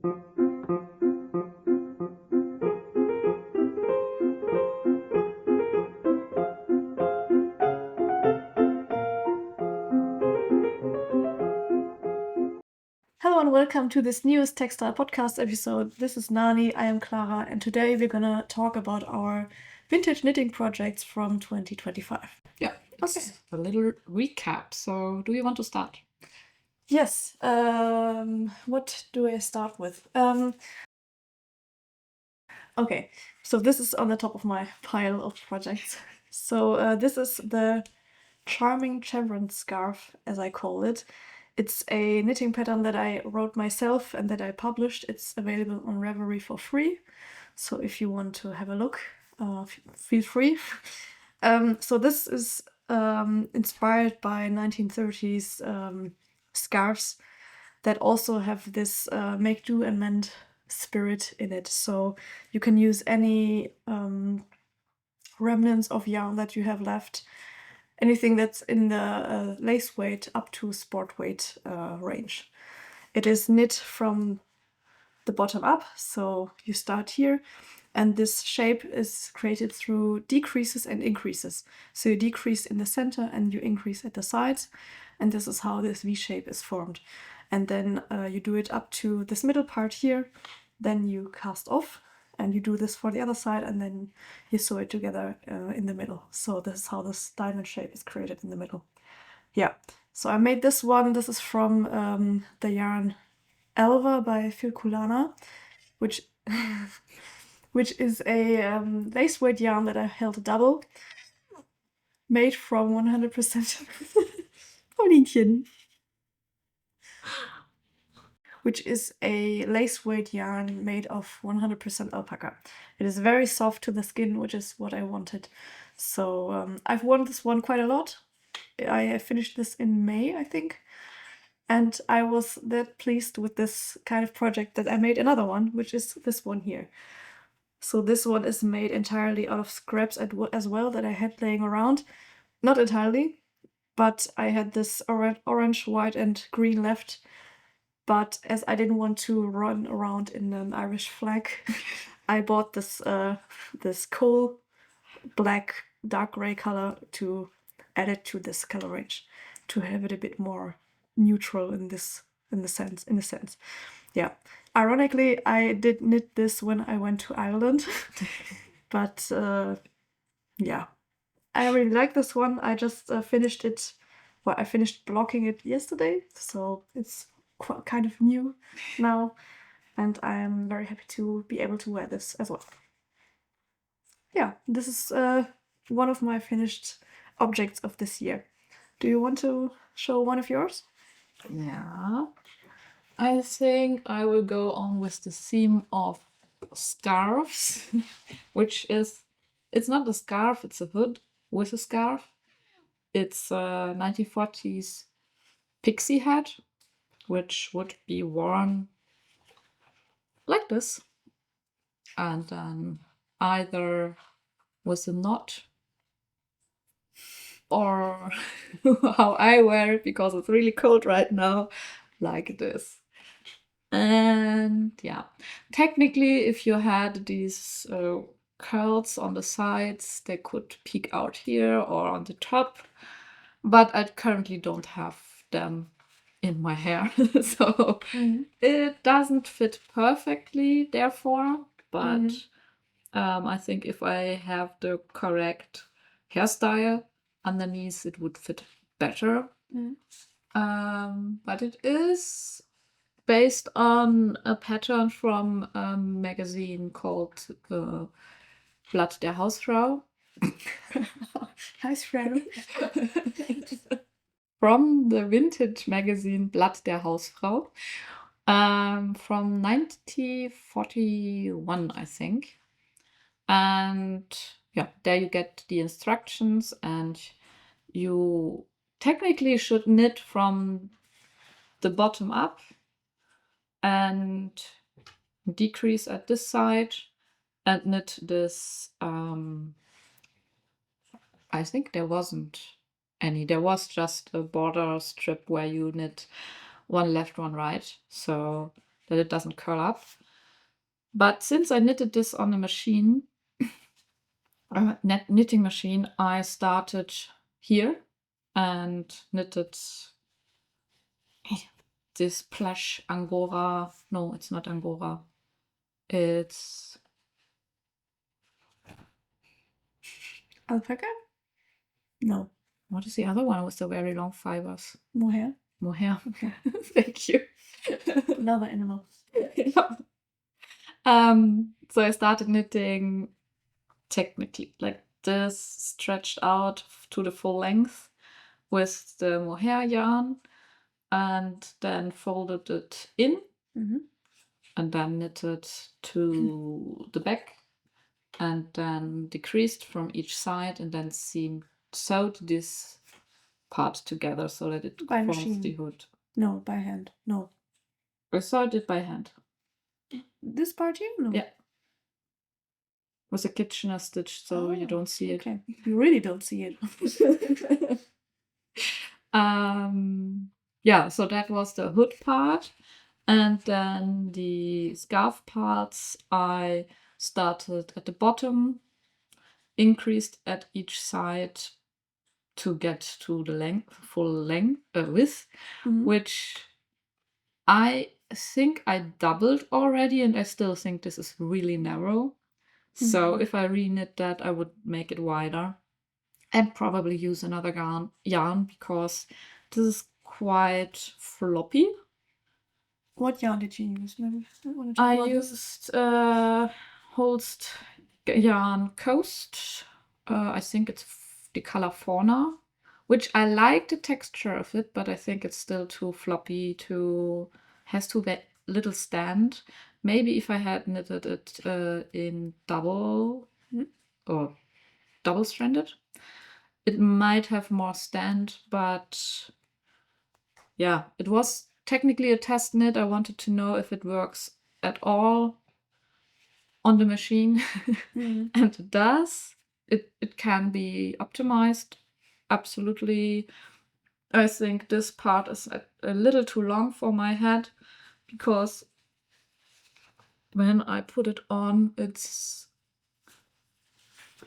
Hello and welcome to this newest Textile podcast episode. This is Nani, I am Clara, and today we're gonna talk about our vintage knitting projects from 2025. Yeah, it's a little recap. So, do you want to start? Yes, what do I start with? Okay, so this is on the top of my pile of projects. So this is the charming chevron scarf, as I call it. It's a knitting pattern that I wrote myself and that I published. It's available on Ravelry for free. So if you want to have a look, feel free. So this is inspired by 1930s scarves that also have this make do and mend spirit in it. So you can use any remnants of yarn that you have left, anything that's in the lace weight up to sport weight range. It is knit from the bottom up, so you start here, and this shape is created through decreases and increases. So you decrease in the center and you increase at the sides, and this is how this V shape is formed. And then you do it up to this middle part here, then you cast off, and you do this for the other side, and then you sew it together in the middle. So this is how this diamond shape is created in the middle. Yeah, so I made this one. This is from the yarn Elva by Filculana, which which is a lace weight yarn that I held double, made from 100% Paulinchen, which is a lace weight yarn made of 100% alpaca. It is very soft to the skin, which is what I wanted. So I've worn this one quite a lot. I finished this in May, I think. And I was that pleased with this kind of project that I made another one, which is this one here. So this one is made entirely out of scraps as well that I had laying around. Not entirely, but I had this orange, white, and green left. But as I didn't want to run around in an Irish flag, I bought this this coal black, dark gray color to add it to this color range, to have it a bit more neutral in a sense. Yeah. Ironically, I did knit this when I went to Ireland, but yeah, I really like this one. I just finished it. Well, I finished blocking it yesterday, so it's kind of new now, and I am very happy to be able to wear this as well. Yeah, this is one of my finished objects of this year. Do you want to show one of yours? Yeah. I think I will go on with the theme of scarves, which is, it's not a scarf, it's a hood with a scarf. It's a 1940s pixie hat, which would be worn like this. And then either with a knot or how I wear it because it's really cold right now, like this. And yeah, technically, if you had these curls on the sides, they could peek out here or on the top, but I currently don't have them in my hair, so it doesn't fit perfectly, therefore, but I think if I have the correct hairstyle underneath, it would fit better. But it is based on a pattern from a magazine called Blatt der Hausfrau. Hausfrau. From the vintage magazine Blatt der Hausfrau from 1941, I think. And yeah, there you get the instructions, and you technically should knit from the bottom up and decrease at this side and knit this. I think there wasn't any. There was just a border strip where you knit one left, one right. So that it doesn't curl up. But since I knitted this on a machine, knitting machine, I started here and knitted this plush Angora. No, it's not Angora. It's Alpaca? No. what is the other one with the very long fibers? Mohair? Mohair. Okay. Thank you. Another animal. So I started knitting technically like this, stretched out to the full length with the mohair yarn, and then folded it in, and then knitted to the back, and then decreased from each side, and then sewed this part together so that it By forms machine. the hood. No, by hand. No. I sewed it by hand. This part here? No. Yeah. With a Kitchener stitch, so you don't see it. Okay. You really don't see it. Yeah, so that was the hood part. And then the scarf parts, I started at the bottom, increased at each side to get to the full width, which I think I doubled already, and I still think this is really narrow. So if I reknit that, I would make it wider and probably use another yarn because this is quite floppy. What yarn did you use? Maybe I used Holst yarn Coast. I think it's the color Fauna, which I like the texture of it, but I think it's still too floppy. Has too little stand. Maybe if I had knitted it in double or double stranded, it might have more stand, but yeah, it was technically a test knit. I wanted to know if it works at all on the machine, and it does. It can be optimized, absolutely. I think this part is a little too long for my head because when I put it on, it's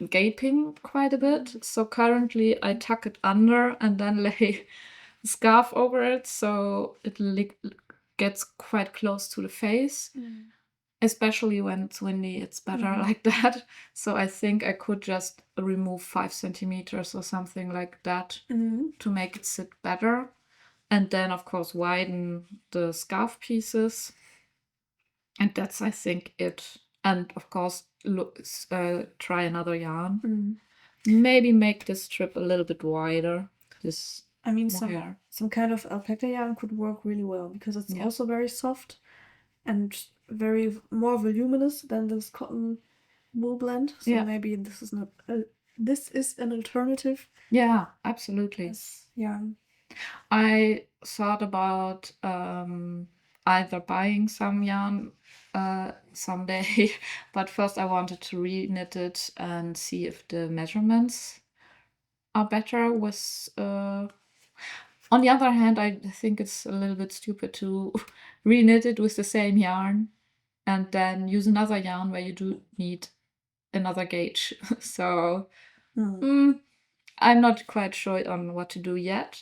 gaping quite a bit. So currently I tuck it under and then lay a scarf over it so it gets quite close to the face. Especially when it's windy, it's better like that. So I think I could just remove 5 centimeters or something like that to make it sit better. And then, of course, widen the scarf pieces. And that's, I think, it. And, of course, try another yarn. Maybe make this strip a little bit wider. I mean, some kind of alpaca yarn could work really well because it's also very soft and very more voluminous than this cotton wool blend. So maybe this is not this is an alternative. Yeah, absolutely. Yarn. I thought about either buying some yarn someday, but first I wanted to reknit it and see if the measurements are better with on the other hand, I think it's a little bit stupid to reknit it with the same yarn and then use another yarn where you do need another gauge. So I'm not quite sure on what to do yet,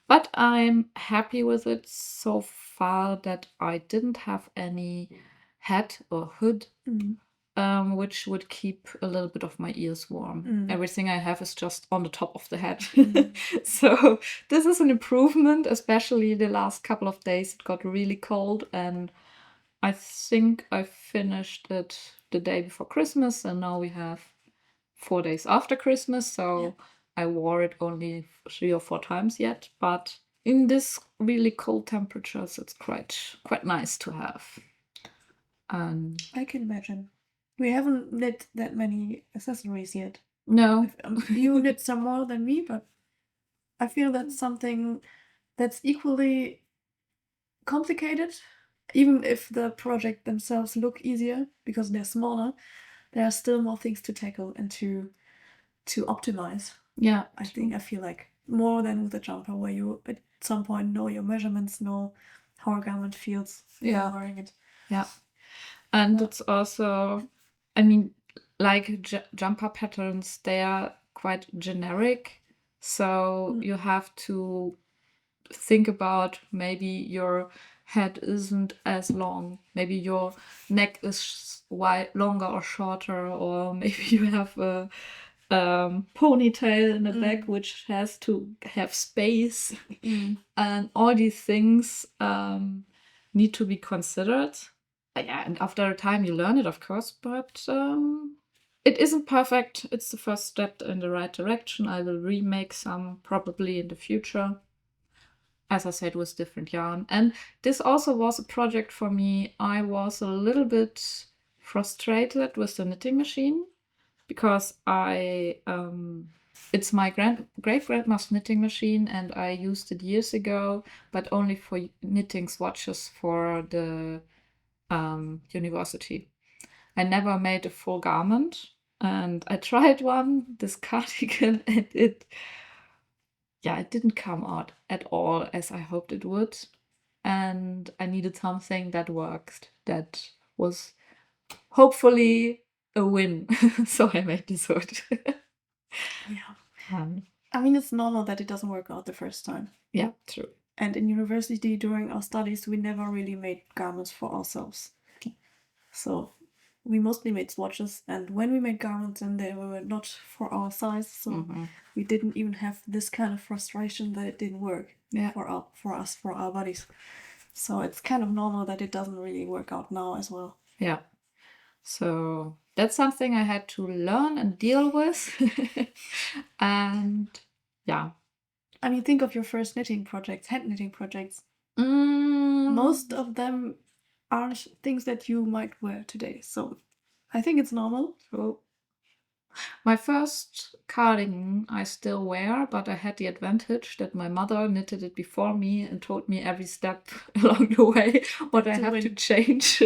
but I'm happy with it so far that I didn't have any hat or hood, which would keep a little bit of my ears warm. Everything I have is just on the top of the head. So this is an improvement, especially the last couple of days. It got really cold, and I think I finished it the day before Christmas, and now we have 4 days after Christmas, so I wore it only 3 or 4 times yet, but in this really cold temperatures, it's quite nice to have. I can imagine. We haven't knit that many accessories yet. No. You knit some more than me, but I feel that's something that's equally complicated. Even if the project themselves look easier because they're smaller, there are still more things to tackle and to optimize. Yeah. I feel like more than with a jumper where you at some point know your measurements, know how a garment feels wearing it. Yeah. And Yeah. it's also, I mean, like jumper patterns, they are quite generic. So Mm. you have to think about maybe your head isn't as long, maybe your neck is longer or shorter, or maybe you have a ponytail in the back which has to have space, and all these things need to be considered. Yeah, and after a time you learn it, of course, but it isn't perfect. It's the first step in the right direction. I will remake some probably in the future, as I said, with different yarn. And this also was a project for me. I was a little bit frustrated with the knitting machine because it's my great grandma's knitting machine, and I used it years ago, but only for knitting swatches for the university. I never made a full garment, and I tried one, this cardigan, and it didn't come out at all as I hoped it would. And I needed something that worked, that was hopefully a win. So I made this hood. Yeah. Um, I mean, it's normal that it doesn't work out the first time. yeah, true. And in university, during our studies, we never really made garments for ourselves. So we mostly made swatches, and when we made garments, then they were not for our size. So we didn't even have this kind of frustration that it didn't work for us, for our bodies. So it's kind of normal that it doesn't really work out now as well. Yeah. So that's something I had to learn and deal with. And yeah. I mean, think of your first knitting projects, hand knitting projects. Most of them are things that you might wear today. So I think it's normal. So my first cardigan I still wear, but I had the advantage that my mother knitted it before me and told me every step along the way what I have to change.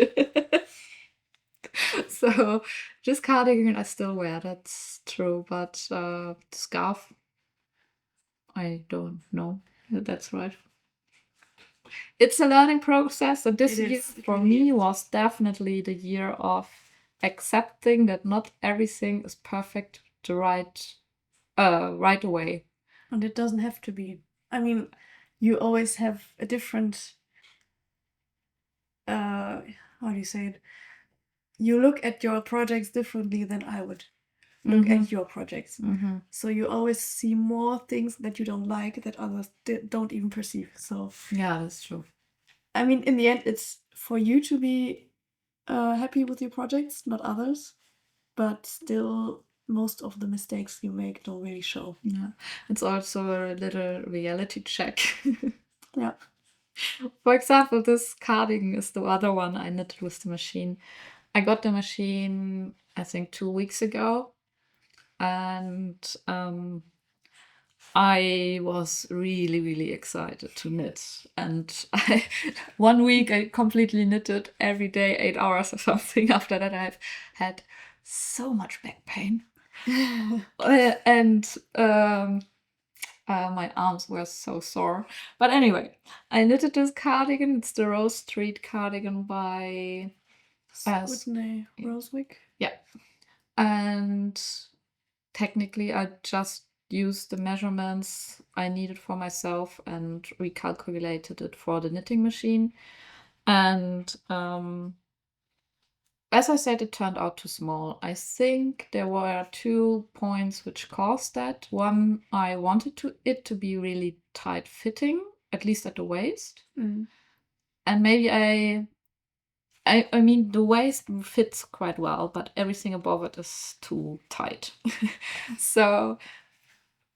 So this cardigan I still wear, that's true. But the scarf, I don't know. That's right. It's a learning process, and this year for me was definitely the year of accepting that not everything is perfect right away. And it doesn't have to be. I mean, you always have a different how do you say it? You look at your projects differently than I would look at your projects. So you always see more things that you don't like that others don't even perceive. So yeah, that's true. I mean, in the end, it's for you to be happy with your projects, not others. But still, most of the mistakes you make don't really show. Yeah, it's also a little reality check. Yeah. For example, this cardigan is the other one I knitted with the machine. I got the machine, I think, 2 weeks ago, and I was really, really excited to knit. And 1 week I completely knitted every day, 8 hours or something. After that, I've had so much back pain. And my arms were so sore. But anyway, I knitted this cardigan. It's the Rose Street cardigan by Whitney Rosewick. Yeah. And technically, I just used the measurements I needed for myself and recalculated it for the knitting machine. And as I said, it turned out too small. I think there were 2 points which caused that. One, I wanted it to be really tight fitting, at least at the waist. And maybe I mean, the waist fits quite well, but everything above it is too tight. So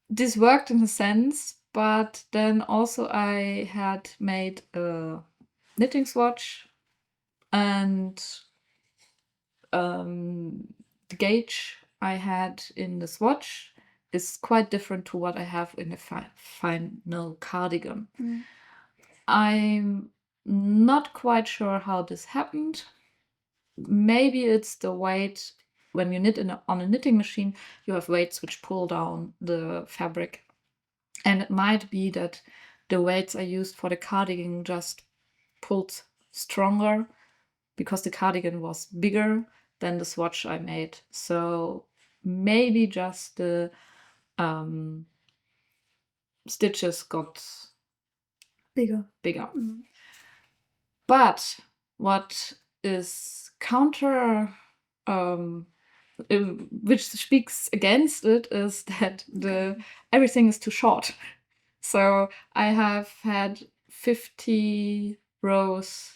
this worked in a sense, but then also I had made a knitting swatch, and the gauge I had in the swatch is quite different to what I have in the final cardigan. I'm not quite sure how this happened. Maybe it's the weight. When you knit on a knitting machine, you have weights which pull down the fabric. And it might be that the weights I used for the cardigan just pulled stronger. because the cardigan was bigger than the swatch I made. So maybe just the stitches got Bigger. bigger. But what is counter, which speaks against it, is that everything is too short. So I have had 50 rows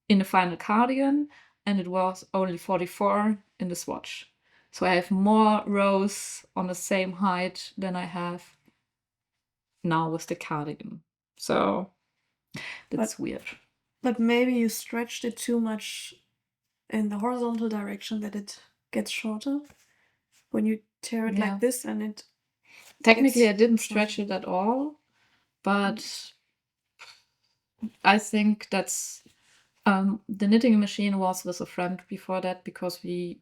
in the final cardigan, and it was only 44 in the swatch. So I have more rows on the same height than I have now with the cardigan. So that's weird. But maybe you stretched it too much in the horizontal direction that it gets shorter when you tear it like this, and it technically I didn't stretch it at all, but I think that's the knitting machine was with a friend before that, because we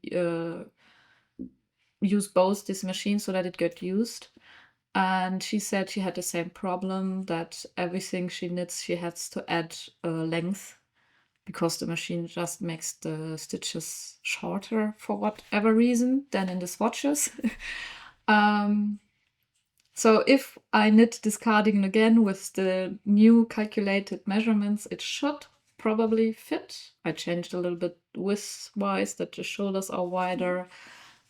use both these machines so that it got used. And she said she had the same problem, that everything she knits, she has to add length, because the machine just makes the stitches shorter for whatever reason than in the swatches. So if I knit this cardigan again with the new calculated measurements, it should probably fit. I changed a little bit width-wise, that the shoulders are wider,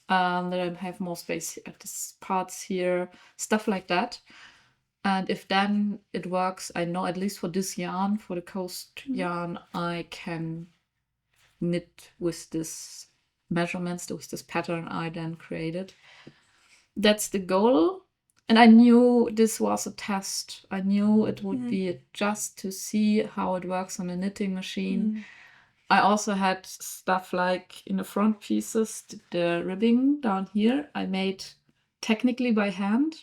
that I have more space at the parts here, stuff like that. And if then it works, I know at least for this yarn, for the coast yarn, I can knit with this measurements, with this pattern I then created. That's the goal. And I knew this was a test. I knew it would be just to see how it works on a knitting machine. I also had stuff like in the front pieces, the ribbing down here, I made technically by hand,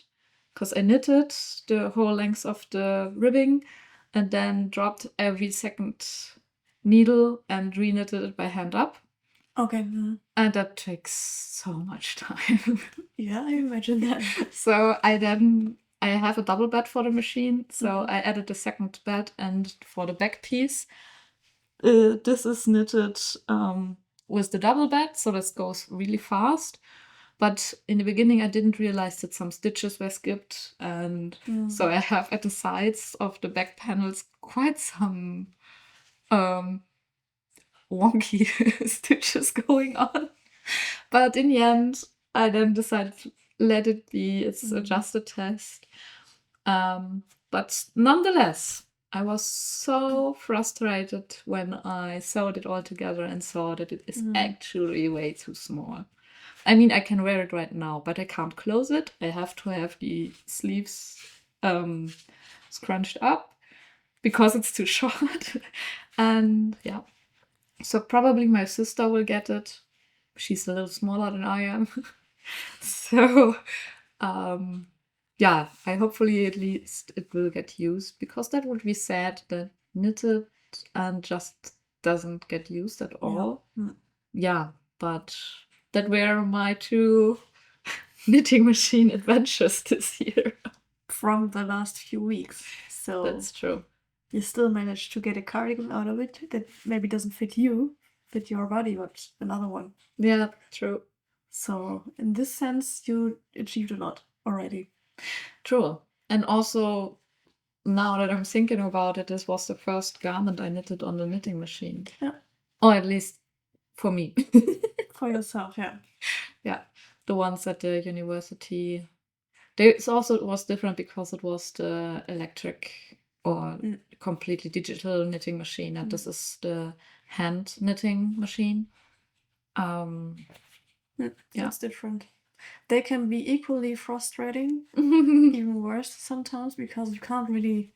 because I knitted the whole length of the ribbing and then dropped every second needle and re-knitted it by hand up. Okay. And that takes so much time. Yeah, I imagine that. So I have a double bed for the machine. So I added a second bed, and for the back piece, this is knitted with the double bed, so this goes really fast. But in the beginning, I didn't realize that some stitches were skipped, and so I have at the sides of the back panels quite some wonky stitches going on. But in the end, I then decided to let it be. It's just a test. But nonetheless, I was so frustrated when I sewed it all together and saw that it is actually way too small. I mean, I can wear it right now, but I can't close it. I have to have the sleeves scrunched up because it's too short. And yeah, so probably my sister will get it. She's a little smaller than I am. So yeah, I hopefully at least it will get used, because that would be sad that knitted and just doesn't get used at all. Yeah, but that were my 2 knitting machine adventures this year. From the last few weeks. So that's true. You still managed to get a cardigan out of it that maybe doesn't fit your body, but another one. Yeah, true. So in this sense, you achieved a lot already. True. And also, now that I'm thinking about it, this was the first garment I knitted on the knitting machine. Yeah. Or at least for me. For yourself, yeah. Yeah. The ones at the university. It also was different because it was the electric or completely digital knitting machine, and this is the hand knitting machine. That's different. They can be equally frustrating, even worse sometimes, because you can't really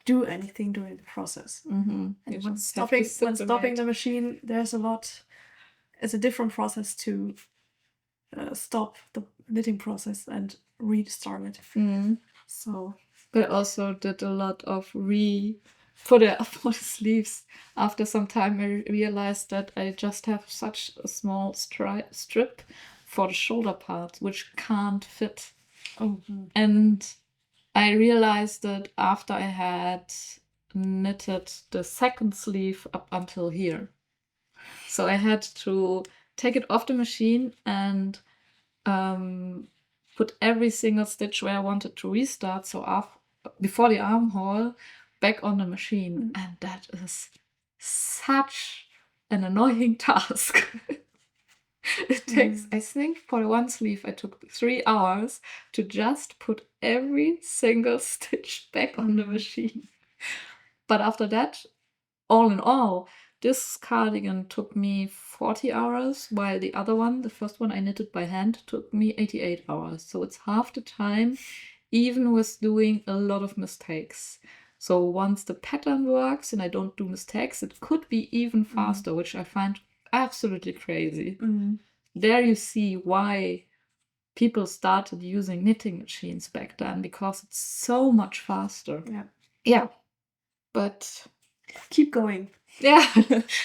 do anything during the process. And when stopping the machine, it's a different process to stop the knitting process and restart it. So, but I also did a lot of for the sleeves. After some time, I realized that I just have such a small strip for the shoulder part, which can't fit. And I realized that after I had knitted the second sleeve up until here. So I had to take it off the machine and put every single stitch where I wanted to restart, so before the armhole, back on the machine. And that is such an annoying task. It takes, I think, for one sleeve, I took 3 hours to just put every single stitch back on the machine. But after that, all in all, this cardigan took me 40 hours, while the other one, the first one I knitted by hand, took me 88 hours. So it's half the time, even with doing a lot of mistakes. So once the pattern works and I don't do mistakes, it could be even faster, which I find absolutely crazy. There you see why people started using knitting machines back then, because it's so much faster. Yeah. But keep going. Yeah,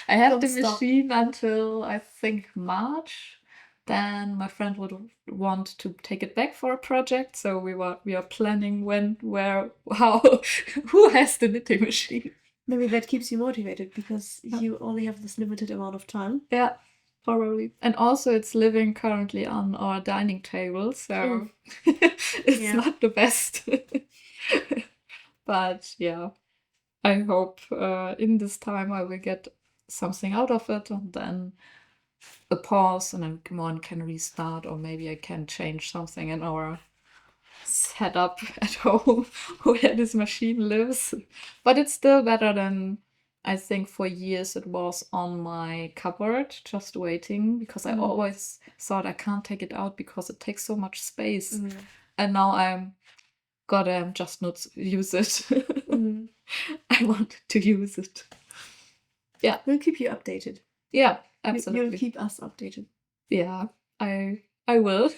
I had Don't the stop. machine until I think March. Then my friend would want to take it back for a project, so we are planning when, where, how, who has the knitting machine. Maybe that keeps you motivated because you only have this limited amount of time. Yeah, probably. And also, it's living currently on our dining table, so it's not the best. But yeah, I hope in this time I will get something out of it, and then a pause, and then one can restart, or maybe I can change something in our setup at home where this machine lives. But it's still better than, I think for years it was on my cupboard just waiting, because I always thought I can't take it out because it takes so much space. And now I'm gotta just not use it. I want to use it. Yeah. We'll keep you updated. Yeah, absolutely. You'll keep us updated. Yeah, I will.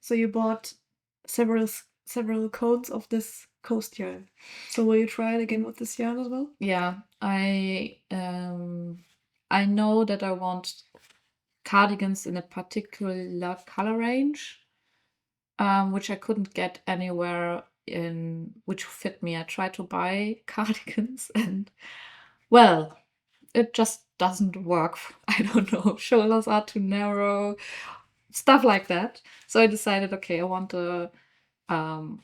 So you bought several coats of this coast yarn. So will you try it again with this yarn as well? Yeah, I know that I want cardigans in a particular color range, which I couldn't get anywhere in which fit me. I tried to buy cardigans and, well, it just doesn't work. I don't know. Shoulders are too narrow, stuff like that. So I decided, okay, I want a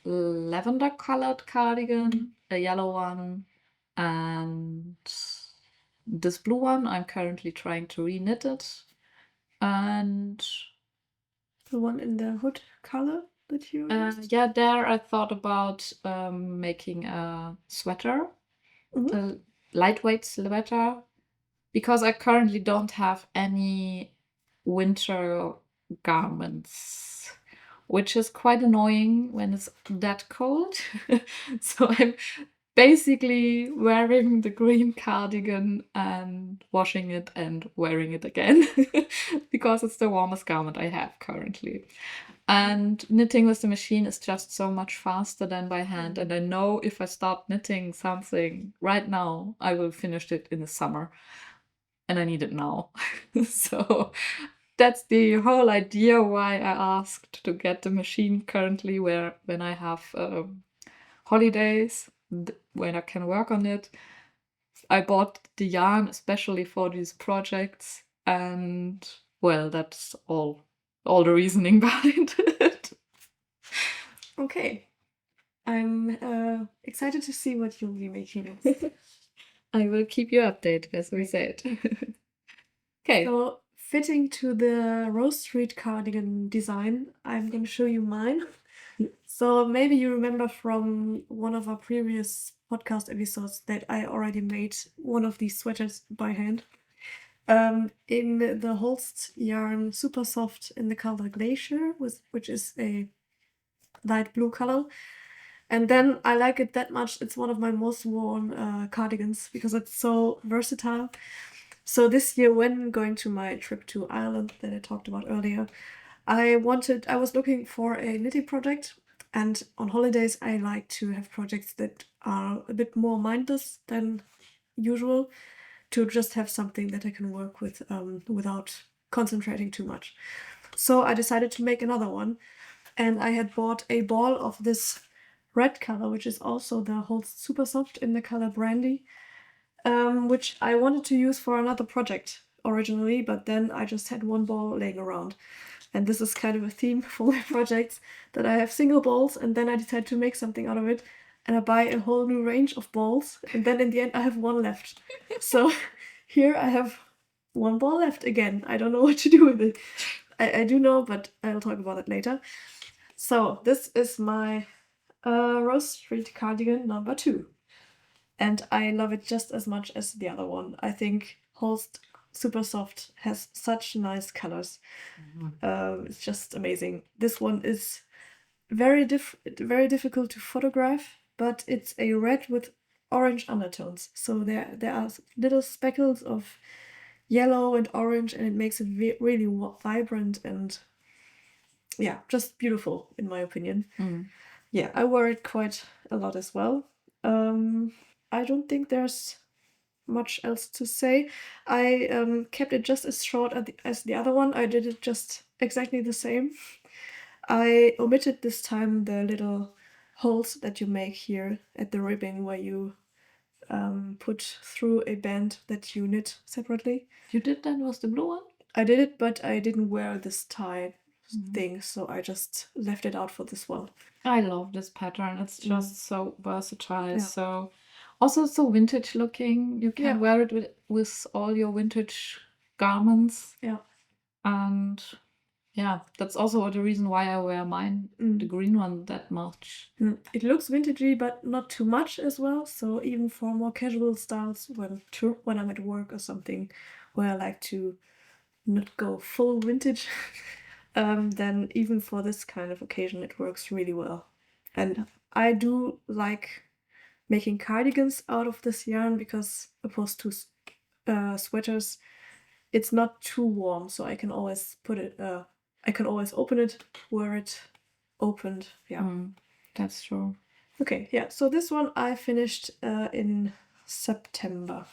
lavender colored cardigan, a yellow one, and this blue one. I'm currently trying to reknit it. And the one in the hood color that you used? Yeah, there I thought about making a sweater, a lightweight sweater, because I currently don't have any winter garments, which is quite annoying when it's that cold. So I'm basically wearing the green cardigan and washing it and wearing it again because it's the warmest garment I have currently. And knitting with the machine is just so much faster than by hand. And I know if I start knitting something right now, I will finish it in the summer. And I need it now. So that's the whole idea why I asked to get the machine currently, where when I have holidays, when I can work on it. I bought the yarn especially for these projects, and well, that's all the reasoning behind it. Okay. I'm excited to see what you'll be making. I will keep you updated, as we said. Okay. So, fitting to the Rose Street cardigan design, I'm going to show you mine. So maybe you remember from one of our previous podcast episodes that I already made one of these sweaters by hand. In the Holst yarn Super Soft in the color Glacier, which is a light blue color. And then I like it that much. It's one of my most worn cardigans because it's so versatile. So this year, when going to my trip to Ireland that I talked about earlier, I was looking for a knitting project. And on holidays, I like to have projects that are a bit more mindless than usual, to just have something that I can work with without concentrating too much. So I decided to make another one. And I had bought a ball of this red color, which is also the Holst Super Soft in the color Brandy, which I wanted to use for another project originally, but then I just had one ball laying around. And this is kind of a theme for my projects, that I have single balls and then I decide to make something out of it and I buy a whole new range of balls and then in the end I have one left. So here I have one ball left again. I don't know what to do with it. I do know, but I'll talk about it later. So this is my Rose Street cardigan number 2. And I love it just as much as the other one. I think Holst Super Soft has such nice colors. It's just amazing. This one is very difficult to photograph, but it's a red with orange undertones. So there are little speckles of yellow and orange, and it makes it really vibrant and yeah, just beautiful in my opinion. Yeah, I wear it quite a lot as well. I don't think there's much else to say. I kept it just as short as the other one. I did it just exactly the same. I omitted this time the little holes that you make here at the ribbing where you put through a band that you knit separately. You did that? Was the blue one? I did it, but I didn't wear this tie thing, so I just left it out for this one. I love this pattern. It's just so versatile. Yeah. So also so vintage looking. You can wear it with all your vintage garments. Yeah. And yeah, that's also the reason why I wear mine, the green one, that much. It looks vintagey, but not too much as well. So even for more casual styles, when I'm at work or something, where I like to not go full vintage, then even for this kind of occasion, it works really well. And I do like making cardigans out of this yarn because opposed to sweaters, it's not too warm, so I can always put it. I can always open it, wear it opened. Yeah, that's true. Okay, yeah. So this one I finished in September.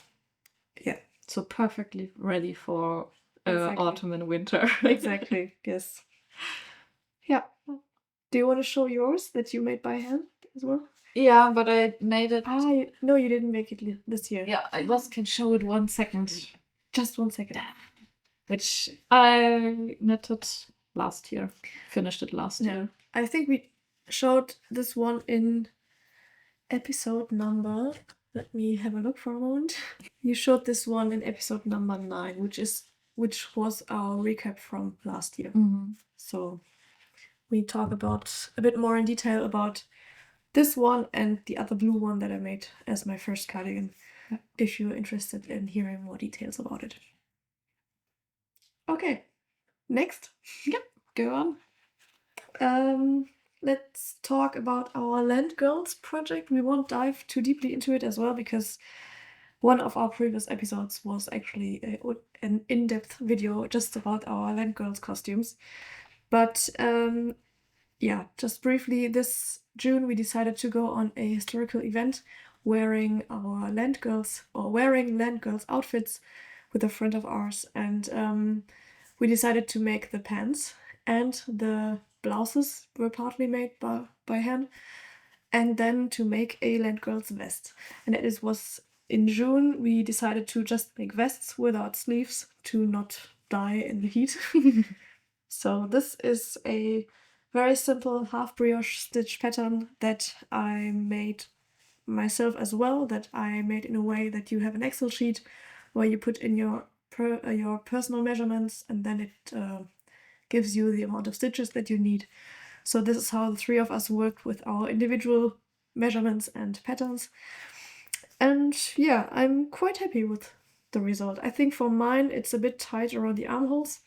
Yeah. So perfectly ready for autumn and winter. Exactly. Yes. Yeah. Do you want to show yours that you made by hand as well? Yeah, but I made it. No, you didn't make it this year. Yeah, I just can show it 1 second. Just 1 second. Which I knitted last year. Finished it last year. I think we showed this one in episode number. Let me have a look for a moment. You showed this one in episode number 9, which was our recap from last year. So we talk about a bit more in detail about this one and the other blue one that I made as my first cardigan, if you're interested in hearing more details about it. Okay, next. Yep, go on. Let's talk about our Land Girls project. We won't dive too deeply into it as well because one of our previous episodes was actually an in-depth video just about our Land Girls costumes. But yeah, just briefly, this June we decided to go on a historical event wearing our Land Girls outfits with a friend of ours, and we decided to make the pants, and the blouses were partly made by hand, and then to make a Land Girls vest. And it was in June we decided to just make vests without sleeves to not die in the heat. So this is a very simple half brioche stitch pattern that I made myself as well, that I made in a way that you have an Excel sheet where you put in your personal measurements, and then it gives you the amount of stitches that you need. So this is how the 3 of us worked with our individual measurements and patterns. And yeah, I'm quite happy with the result. I think for mine it's a bit tight around the armholes.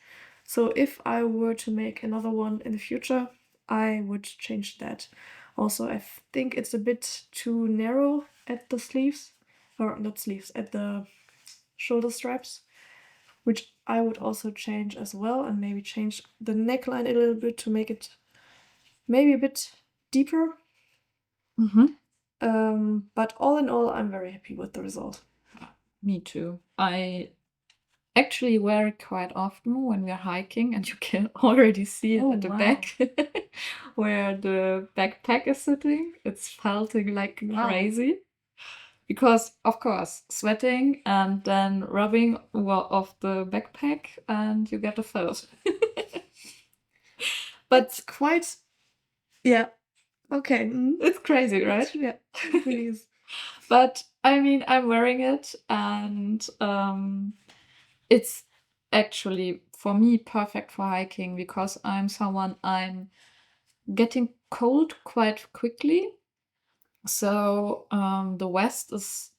So if I were to make another one in the future, I would change that. Also, I think it's a bit too narrow at the sleeves, or not sleeves, at the shoulder straps, which I would also change as well, and maybe change the neckline a little bit to make it maybe a bit deeper. But all in all, I'm very happy with the result. Me too. I actually wear it quite often when we're hiking, and you can already see it at the back where the backpack is sitting. It's felting like crazy. because of course sweating and then rubbing off the backpack and you get a felt. But It's quite, yeah, okay. it's crazy, right? Yeah, it really is. But I mean, I'm wearing it, and it's actually for me perfect for hiking because I'm getting cold quite quickly. So the vest is,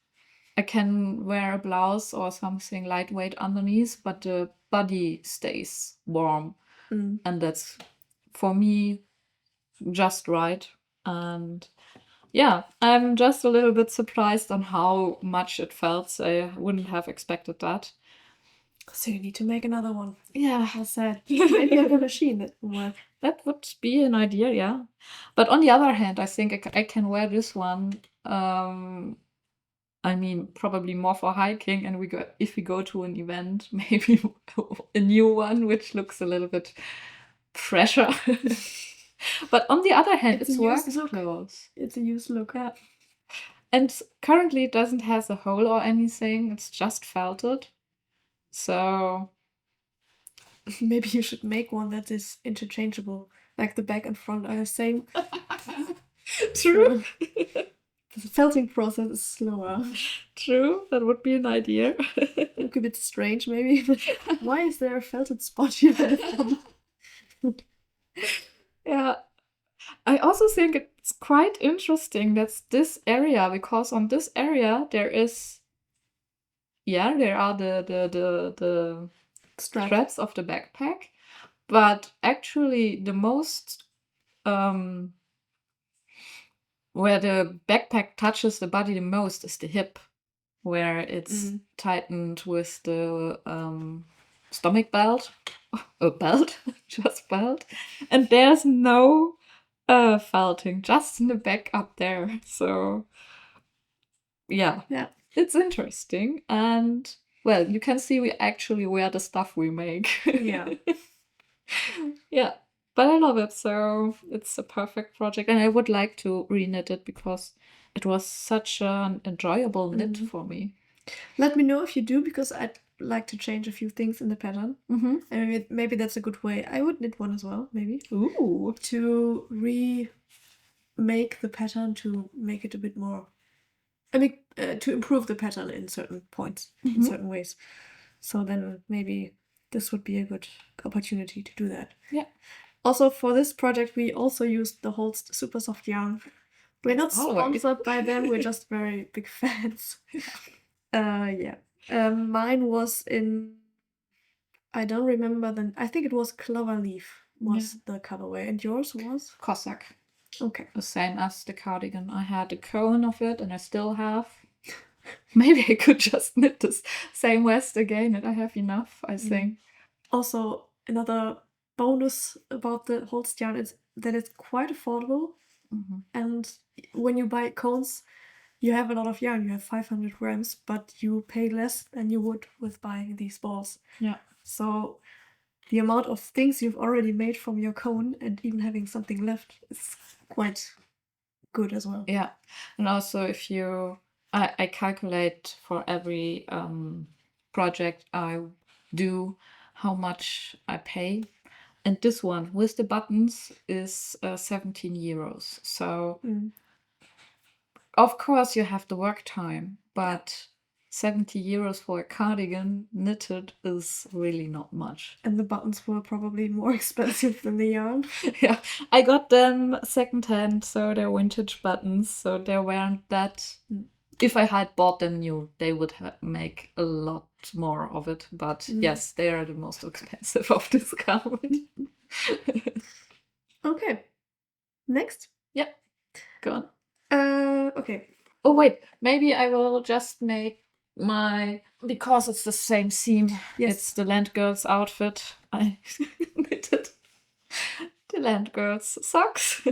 I can wear a blouse or something lightweight underneath, but the body stays warm, and that's for me just right. And yeah, I'm just a little bit surprised on how much it felt. I wouldn't have expected that. So you need to make another one. Yeah, How sad. Maybe have a machine that will work. that would be an idea, yeah. But on the other hand, I think I can wear this one. I mean, probably more for hiking, and if we go to an event, maybe a new one, which looks a little bit fresher. But on the other hand, It's a it's used work look. clothes. It's a used look. Yeah. And currently it doesn't have a hole or anything. It's just felted. So Maybe you should make one that is interchangeable. Like the back and front are the same. true. The felting process is slower. True. That would be an idea. Look a bit strange, maybe. Why is there a felted spot here? Yeah. I also think it's quite interesting that's this area, because on this area there are the straps of the backpack, but actually the most where the backpack touches the body the most is the hip, where it's tightened with the stomach belt, a belt, just belt, and there's no felting, just in the back up there. So yeah, it's interesting, and well, you can see we actually wear the stuff we make. Yeah. Yeah, but I love it, so it's a perfect project, and I would like to reknit it because it was such an enjoyable knit for me. Let me know if you do, because I'd like to change a few things in the pattern. And maybe that's a good way. I would knit one as well, maybe. Ooh. To remake the pattern, to make it a bit more, to improve the pattern in certain points, in certain ways. So then maybe this would be a good opportunity to do that. Yeah. Also, for this project, we also used the Holst Super Soft Yarn. We're not sponsored by them, we're just very big fans. Yeah. Mine was in, I don't remember I think it was Cloverleaf was the colorway, and yours was? Cossack. Okay. The same as the cardigan. I had a cone of it, and I still have. Maybe I could just knit this same vest again, and I have enough, I think. Also, another bonus about the Holst yarn is that it's quite affordable. And when you buy cones, you have a lot of yarn. You have 500 grams, but you pay less than you would with buying these balls. Yeah. So the amount of things you've already made from your cone and even having something left is quite good as well. Yeah. And also if I calculate for every project I do how much I pay. And this one with the buttons is 17 euros. So of course you have the work time, but 70 euros for a cardigan knitted is really not much. And the buttons were probably more expensive than the yarn. Yeah, I got them secondhand, so they're vintage buttons, so they weren't that. If I had bought them new, they would make a lot more of it. But yes, they are the most expensive of this garment. Okay. Next? Yeah. Go on. Okay. Oh, wait. Maybe I will just make because it's the same seam. Yes. It's the Land Girls outfit. I knitted the Land Girls socks.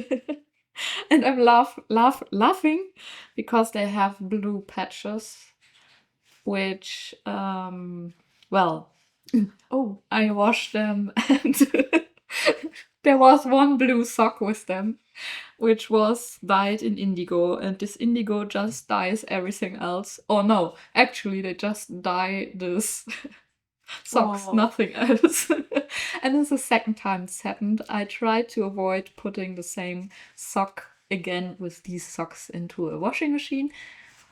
And I'm laughing because they have blue patches, which, well, I washed them and there was one blue sock with them. which was dyed in indigo, and this indigo just dyes everything else. Oh no, actually they just dye this socks, Oh. nothing else. And it's the second time it's happened. I tried to avoid putting the same sock again with these socks into a washing machine,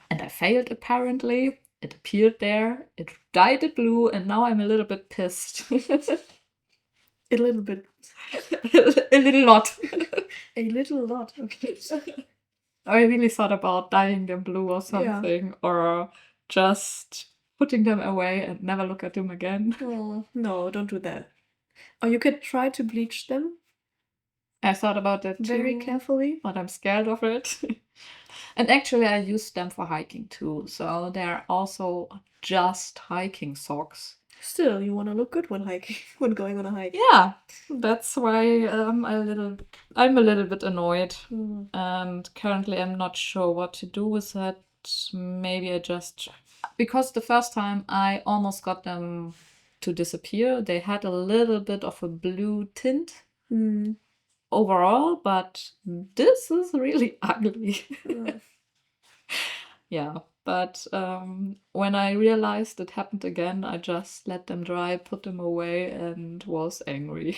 and I failed apparently. It appeared there, it dyed it blue, and now I'm a little bit pissed. A little bit. A little lot. A little lot. Okay. I really thought about dyeing them blue or something, or just putting them away and never look at them again. Oh, no, don't do that. Or you could try to bleach them I thought about that too, very carefully. but I'm scared of it. And actually, I use them for hiking too, so they're also just hiking socks. Still, you want to look good when hiking, when going on a hike. Yeah, that's why I'm a little bit annoyed, Mm. and currently I'm not sure what to do with that. Maybe I just, because the first time I almost got them to disappear. They had a little bit of a blue tint Mm. overall, but this is really ugly. Mm. Yeah, but when I realized it happened again, I just let them dry, put them away, and was angry.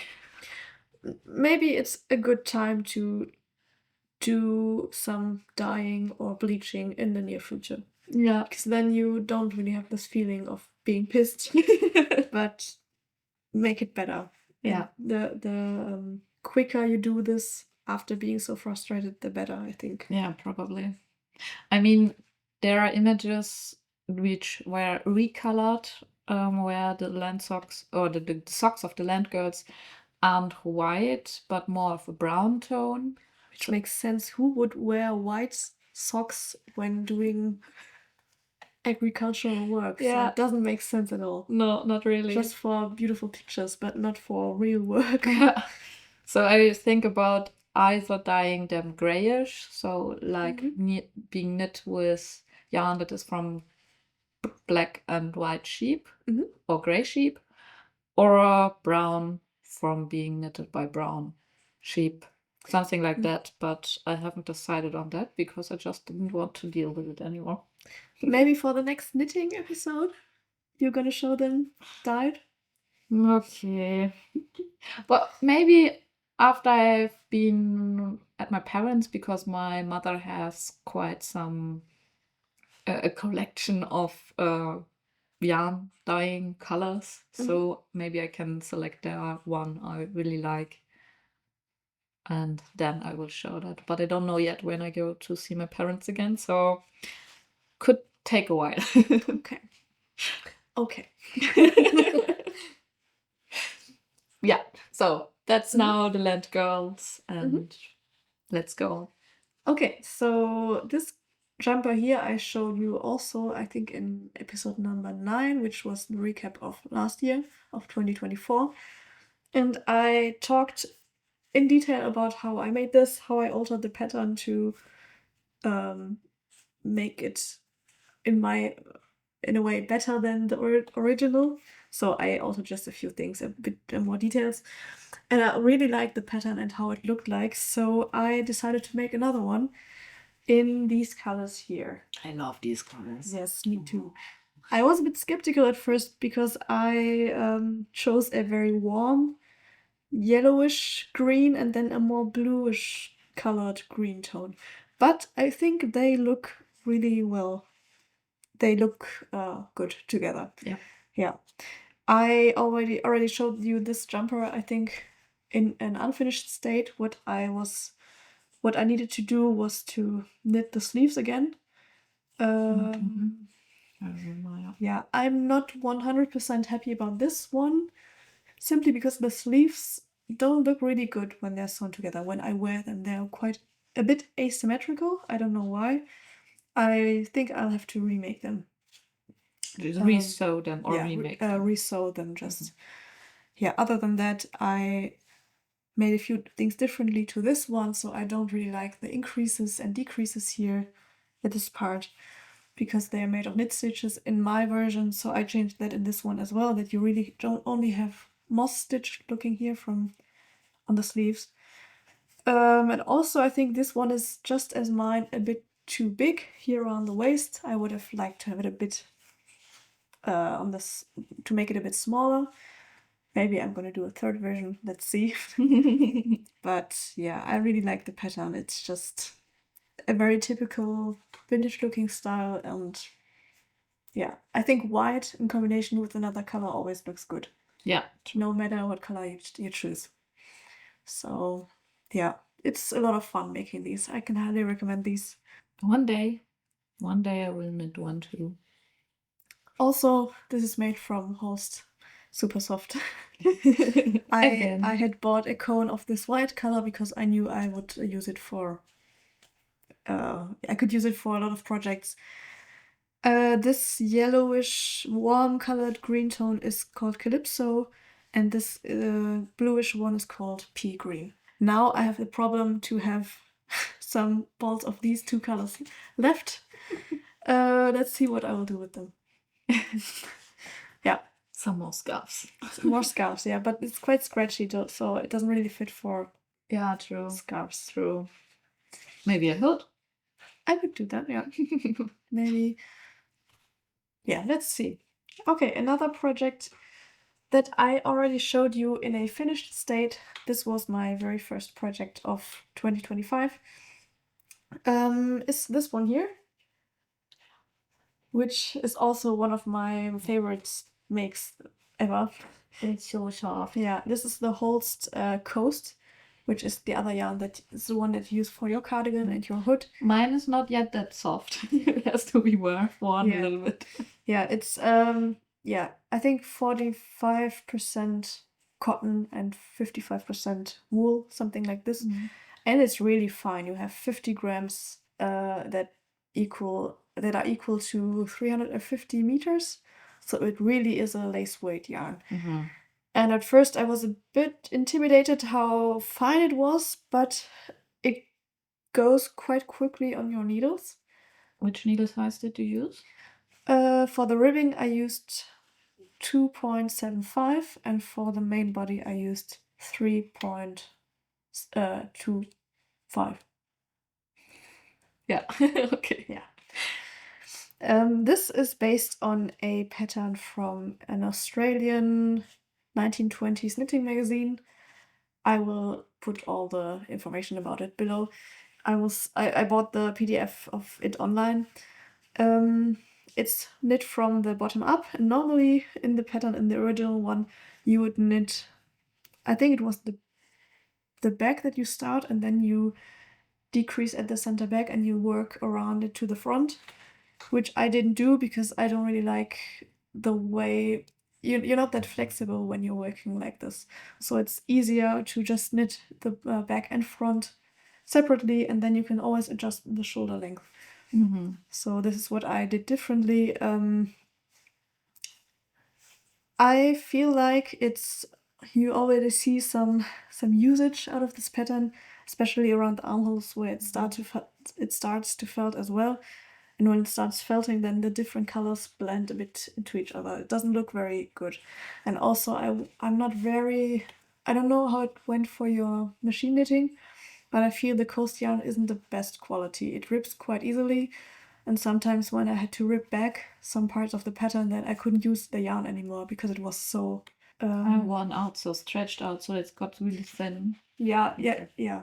Maybe it's a good time to do some dyeing or bleaching in the near future. Yeah. Because then you don't really have this feeling of being pissed, but make it better. Yeah. And the quicker you do this after being so frustrated, the better, I think. Yeah, probably. I mean, there are images which were recolored, where the land socks or the socks of the land girls aren't white, but more of a brown tone. Which makes sense. Who would wear white socks when doing agricultural work? Yeah. It doesn't make sense at all. No, not really. Just for beautiful pictures, but not for real work. Yeah. So I think about either dyeing them grayish, so like being knit with yarn that is from black and white sheep or gray sheep, or brown from being knitted by brown sheep. Something like that, but I haven't decided on that because I just didn't want to deal with it anymore. Maybe for the next knitting episode, you're gonna show them dyed? Okay. But maybe after I've been at my parents', because my mother has quite some a collection of yarn dyeing colors, so maybe I can select there one I really like, and then I will show that. But I don't know yet when I go to see my parents again, so could take a while. Okay. Okay. Yeah, so that's now the Land Girls, and let's go. Okay, so this jumper here I showed you also, I think, in episode number 9, which was the recap of last year, of 2024. And I talked in detail about how I made this, how I altered the pattern to make it in a way better than the original. So I altered just a few things, a bit more details. And I really liked the pattern and how it looked like, so I decided to make another one in these colors here. I love these colors. Yes, me too. I was a bit skeptical at first because I chose a very warm yellowish green and then a more bluish colored green tone. But I think they look really well. They look good together. Yeah. Yeah. I already showed you this jumper, I think, in an unfinished state. What I needed to do was to knit the sleeves again. Yeah, I'm not 100% happy about this one, simply because the sleeves don't look really good when they're sewn together. When I wear them, they're quite a bit asymmetrical. I don't know why. I think I'll have to remake them. Resew them or remake them. Resew them just. Yeah, other than that, I made a few things differently to this one, so I don't really like the increases and decreases here at this part, because they are made of knit stitches in my version, so I changed that in this one as well, that you really don't only have moss stitch looking here from on the sleeves. And also I think this one is just as mine, a bit too big here around the waist. I would have liked to have it a bit on this, to make it a bit smaller. Maybe I'm gonna do a third version, let's see. But yeah, I really like the pattern. It's just a very typical vintage looking style, and yeah, I think white in combination with another color always looks good, Yeah. no matter what color you choose. So yeah, it's a lot of fun making these. I can highly recommend these. One day I will knit one too. Also, this is made from Holst, super soft. Again. I had bought a cone of this white color because I knew I would use it for I could use it for a lot of projects. This yellowish warm colored green tone is called Calypso, and this bluish one is called Pea Green. Now I have the problem to have some balls of these two colors left. Let's see what I will do with them. Yeah. Some more scarves. More scarves, yeah, but it's quite scratchy, so it doesn't really fit for True. scarves. True. Maybe a hood? I would do that, yeah. Maybe. Yeah, let's see. Okay, another project that I already showed you in a finished state. This was my very first project of 2025. Is this one here, which is also one of my favorite makes ever. It's so soft. Yeah, this is the Holst Coast, which is the other yarn that is the one that you use for your cardigan and your hood. Mine is not yet that soft. It has to be worn a little bit. Yeah, it's yeah, I think 45% cotton and 55% wool, something like this. And it's really fine. You have 50 grams that are equal to 350 meters. So it really is a lace weight yarn. And at first I was a bit intimidated how fine it was, but it goes quite quickly on your needles. Which needle size did you use? For the ribbing I used 2.75, and for the main body I used 3.25. Yeah. Okay. Yeah. This is based on a pattern from an Australian 1920s knitting magazine. I will put all the information about it below. I bought the PDF of it online. It's knit from the bottom up, and normally in the pattern, in the original one, you would knit, I think it was the back that you start, and then you decrease at the center back and you work around it to the front, which I didn't do because I don't really like the way you're not that flexible when you're working like this. So it's easier to just knit the back and front separately, and then you can always adjust the shoulder length. So this is what I did differently. I feel like you already see some usage out of this pattern, especially around the armholes where it starts to felt as well. And when it starts felting, then the different colors blend a bit into each other. It doesn't look very good. And also I'm not very, I don't know how it went for your machine knitting, but I feel the Coast yarn isn't the best quality. It rips quite easily, and sometimes when I had to rip back some parts of the pattern, then I couldn't use the yarn anymore because it was so worn out, so stretched out, so it's got really thin. Yeah,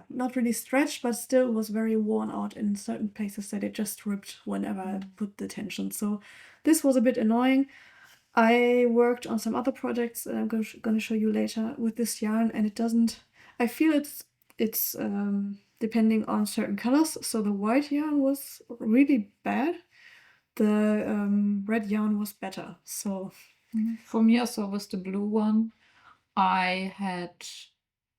not really stretched, but still was very worn out in certain places that it just ripped whenever I put the tension. So this was a bit annoying. I worked on some other projects that I'm going to show you later with this yarn, and it doesn't, I feel it's depending on certain colors. So the white yarn was really bad. The red yarn was better. So for me also was the blue one. I had,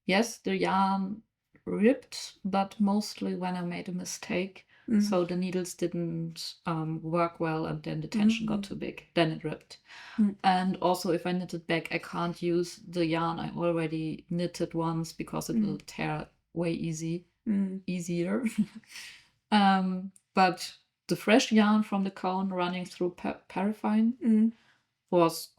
yes, the yarn ripped, but mostly when I made a mistake. So the needles didn't work well, and then the tension got too big. Then it ripped. And also if I knitted back, I can't use the yarn I already knitted once because it will tear way easier. But the fresh yarn from the cone running through paraffin was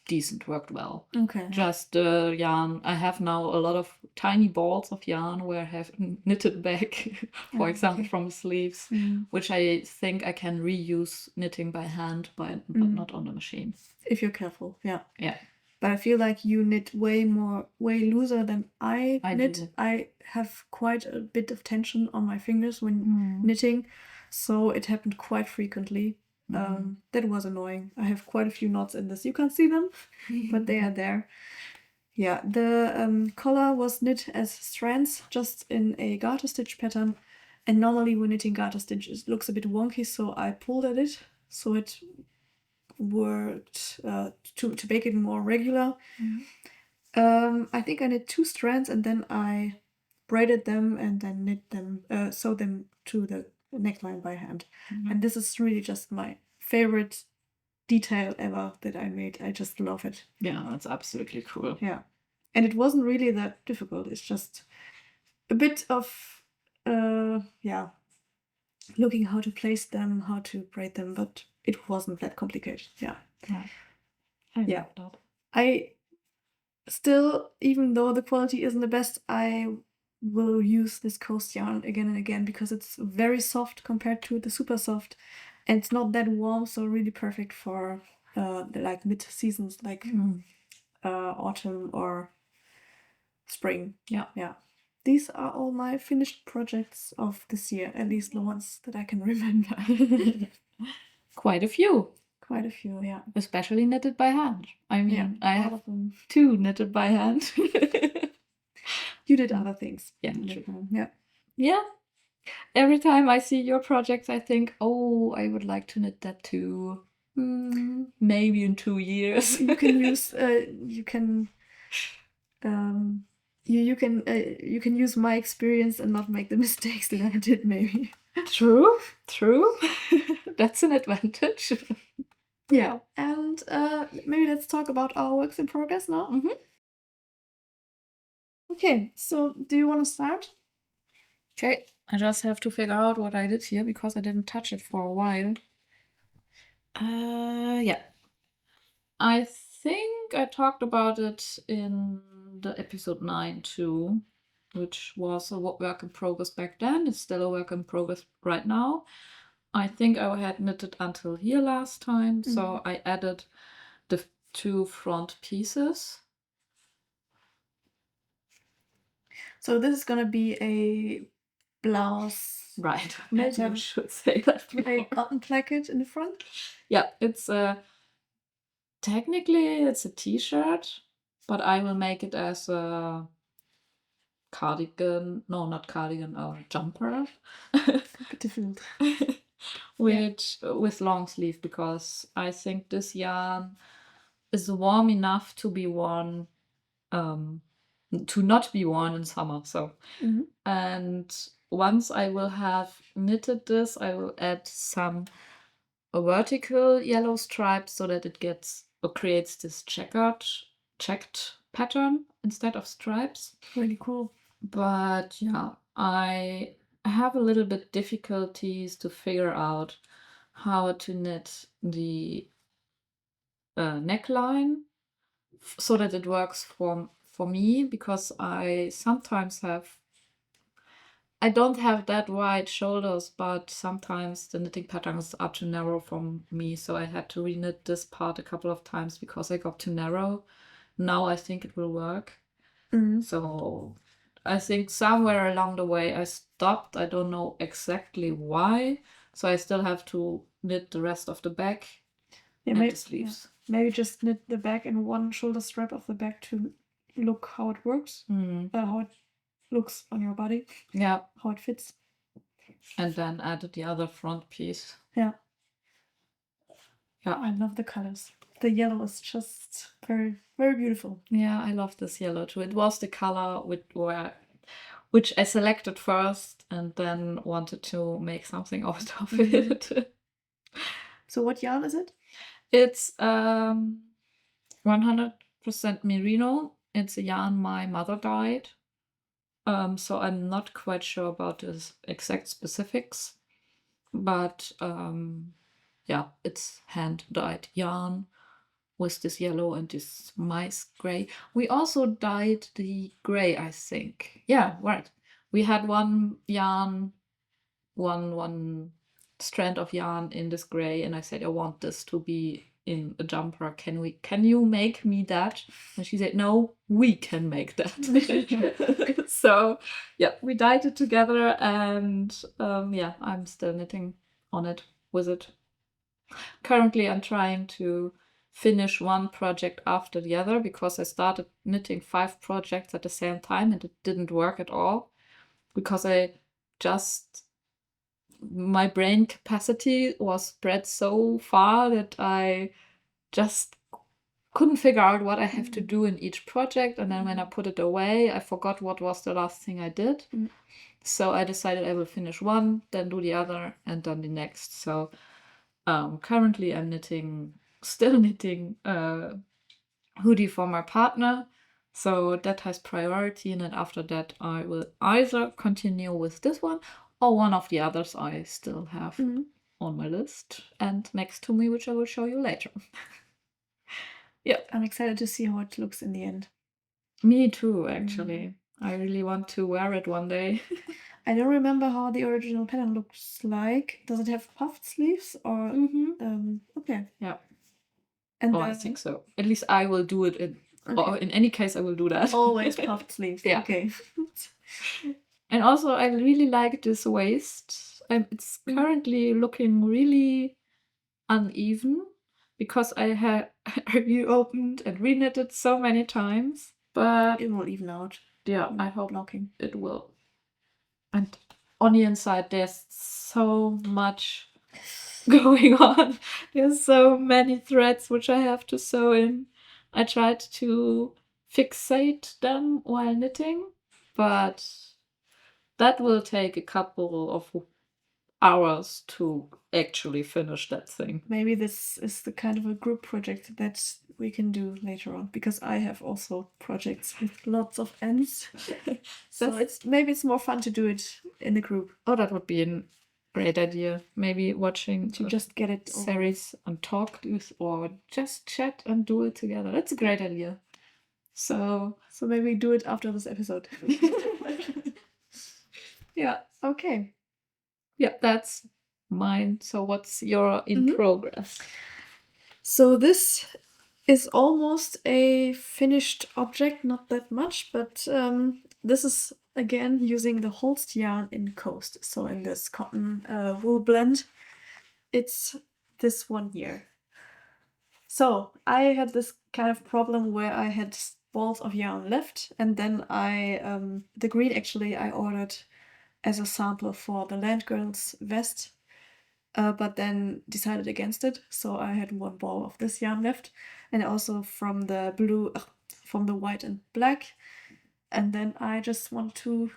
decent, worked well. Okay. Just yarn. I have now a lot of tiny balls of yarn where I have knitted back, for example, from sleeves, which I think I can reuse knitting by hand, but not on the machine. If you're careful, yeah. Yeah. But I feel like you knit way looser than I knit. do. I have quite a bit of tension on my fingers when knitting, so it happened quite frequently. That was annoying. I have quite a few knots in this. You can't see them, but they are there. Yeah, the collar was knit as strands, just in a garter stitch pattern. And normally when knitting garter stitch, it looks a bit wonky, so I pulled at it, so it worked to make it more regular. I think I knit 2 strands and then I braided them and then knit them, sewed them to the neckline by hand. And this is really just my favorite detail ever that I made. I just love it. Yeah, that's absolutely cool. Yeah. And it wasn't really that difficult. It's just a bit of, looking how to place them, how to braid them, but it wasn't that complicated. Yeah. I like that. I still, even though the quality isn't the best, I will use this coast yarn again and again because it's very soft compared to the super soft, and it's not that warm, so really perfect for the like mid seasons, like autumn or spring. Yeah. These are all my finished projects of this year, at least the ones that I can remember. Quite a few. Quite a few, yeah. Especially knitted by hand. I mean, Yeah, I have 2 knitted by hand. You did other things. Yeah, true. Yeah. Yeah. Every time I see your projects, I think, oh, I would like to knit that too. Maybe in 2 years. You can use you can use my experience and not make the mistakes that I did, maybe. True. That's an advantage. Yeah. And maybe let's talk about our works in progress now. Okay, so do you want to start? Okay, I just have to figure out what I did here because I didn't touch it for a while. Yeah. I think I talked about it in the episode 9 too, which was a work in progress back then. It's still a work in progress right now. I think I had knitted until here last time, so I added the 2 front pieces. So this is gonna be a blouse. Right. You should say that. With a cotton placket in the front. Yeah, it's technically it's a t-shirt, but I will make it as a cardigan. No, not cardigan, or jumper. A bit different. With long sleeve, because I think this yarn is warm enough to be worn, to not be worn in summer. So, and once I will have knitted this, I will add some vertical yellow stripes so that it creates this checked pattern instead of stripes. Really cool. But yeah, I have a little bit difficulties to figure out how to knit the neckline so that it works for me, because I sometimes I don't have that wide shoulders, but sometimes the knitting patterns are too narrow for me, so I had to reknit this part a couple of times because I got too narrow. Now I think it will work. So I think somewhere along the way I stopped. I don't know exactly why. So I still have to knit the rest of the back and the sleeves. Yeah. Maybe just knit the back and one shoulder strap of the back to look how it works, how it looks on your body. Yeah. How it fits. And then add the other front piece. Yeah. Yeah. I love the colors. The yellow is just very, very beautiful. Yeah, I love this yellow too. It was the color which I selected first and then wanted to make something out of it. So what yarn is it? It's 100% merino. It's a yarn my mother dyed. So I'm not quite sure about the exact specifics, but yeah, it's hand-dyed yarn. with this yellow and this mice gray. We also dyed the gray, I think. Yeah, right. We had one yarn, one strand of yarn in this gray, and I said I want this to be in a jumper. Can you make me that? And she said, no, we can make that. So yeah, we dyed it together, and yeah, I'm still knitting on it with it. Currently, I'm trying to finish one project after the other because I started knitting 5 projects at the same time and it didn't work at all because my brain capacity was spread so far that I just couldn't figure out what I have to do in each project. And then when I put it away, I forgot what was the last thing I did. So I decided I will finish one, then do the other, and then the next. So currently I'm still knitting a hoodie for my partner. So that has priority, and then after that I will either continue with this one or one of the others I still have on my list and next to me, which I will show you later. Yeah. I'm excited to see how it looks in the end. Me too, actually. I really want to wear it one day. I don't remember how the original pattern looks like. Does it have puffed sleeves or? Okay. Yeah. And I think so. At least I will do it. Or in any case, I will do that. Always puffed sleeves. Yeah. Okay. And also, I really like this waist. It's currently looking really uneven because I have reopened and reknitted so many times. But it will even out. Yeah, I hope it will. And on the inside, there's so much going on. There's so many threads which I have to sew in. I tried to fixate them while knitting, but that will take a couple of hours to actually finish that thing. Maybe this is the kind of a group project that we can do later on, because I have also projects with lots of ends. So maybe it's more fun to do it in a group. Oh, that would be a great idea. Maybe watching to just get it series and talk with, or just chat and do it together. That's a great idea. So maybe do it after this episode. Yeah. Okay. Yeah, that's mine. So what's your in progress? So this is almost a finished object, not that much, but this is again using the Holst yarn in Coast. So in this cotton wool blend, it's this one here. So I had this kind of problem where I had balls of yarn left, and then the green actually I ordered as a sample for the Land Girls vest, but then decided against it. So I had one ball of this yarn left, and also from the white and black. And then I just want to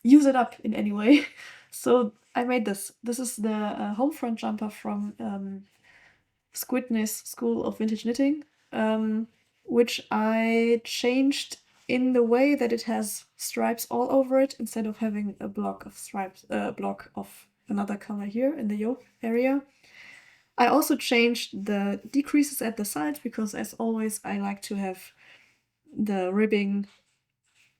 use it up in any way. So I made this. This is the home front jumper from Squidney's School of Vintage Knitting, which I changed in the way that it has stripes all over it instead of having a block of stripes, block of another color here in the yoke area. I also changed the decreases at the sides because, as always, I like to have the ribbing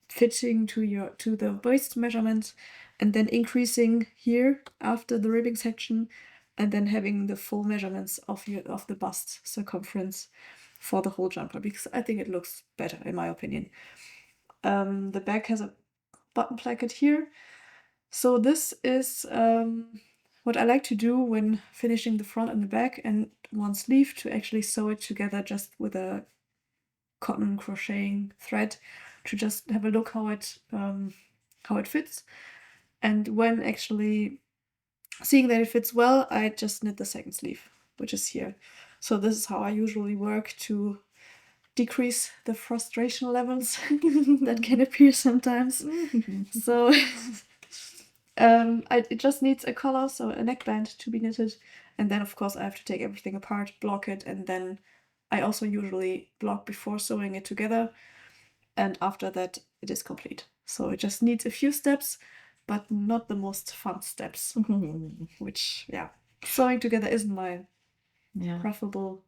fitting to the waist measurement and then increasing here after the ribbing section, and then having the full measurements of the bust circumference for the whole jumper, because I think it looks better in my opinion. The back has a button placket here. So this is what I like to do when finishing the front and the back and one sleeve, to actually sew it together just with a cotton crocheting thread, to just have a look how it fits. And when actually seeing that it fits well, I just knit the second sleeve, which is here. So this is how I usually work to decrease the frustration levels that can appear sometimes. So it just needs a collar, so a neckband to be knitted, and then of course I have to take everything apart, block it, and then I also usually block before sewing it together, and after that it is complete. So it just needs a few steps, but not the most fun steps. Which, yeah, sewing together isn't my preferable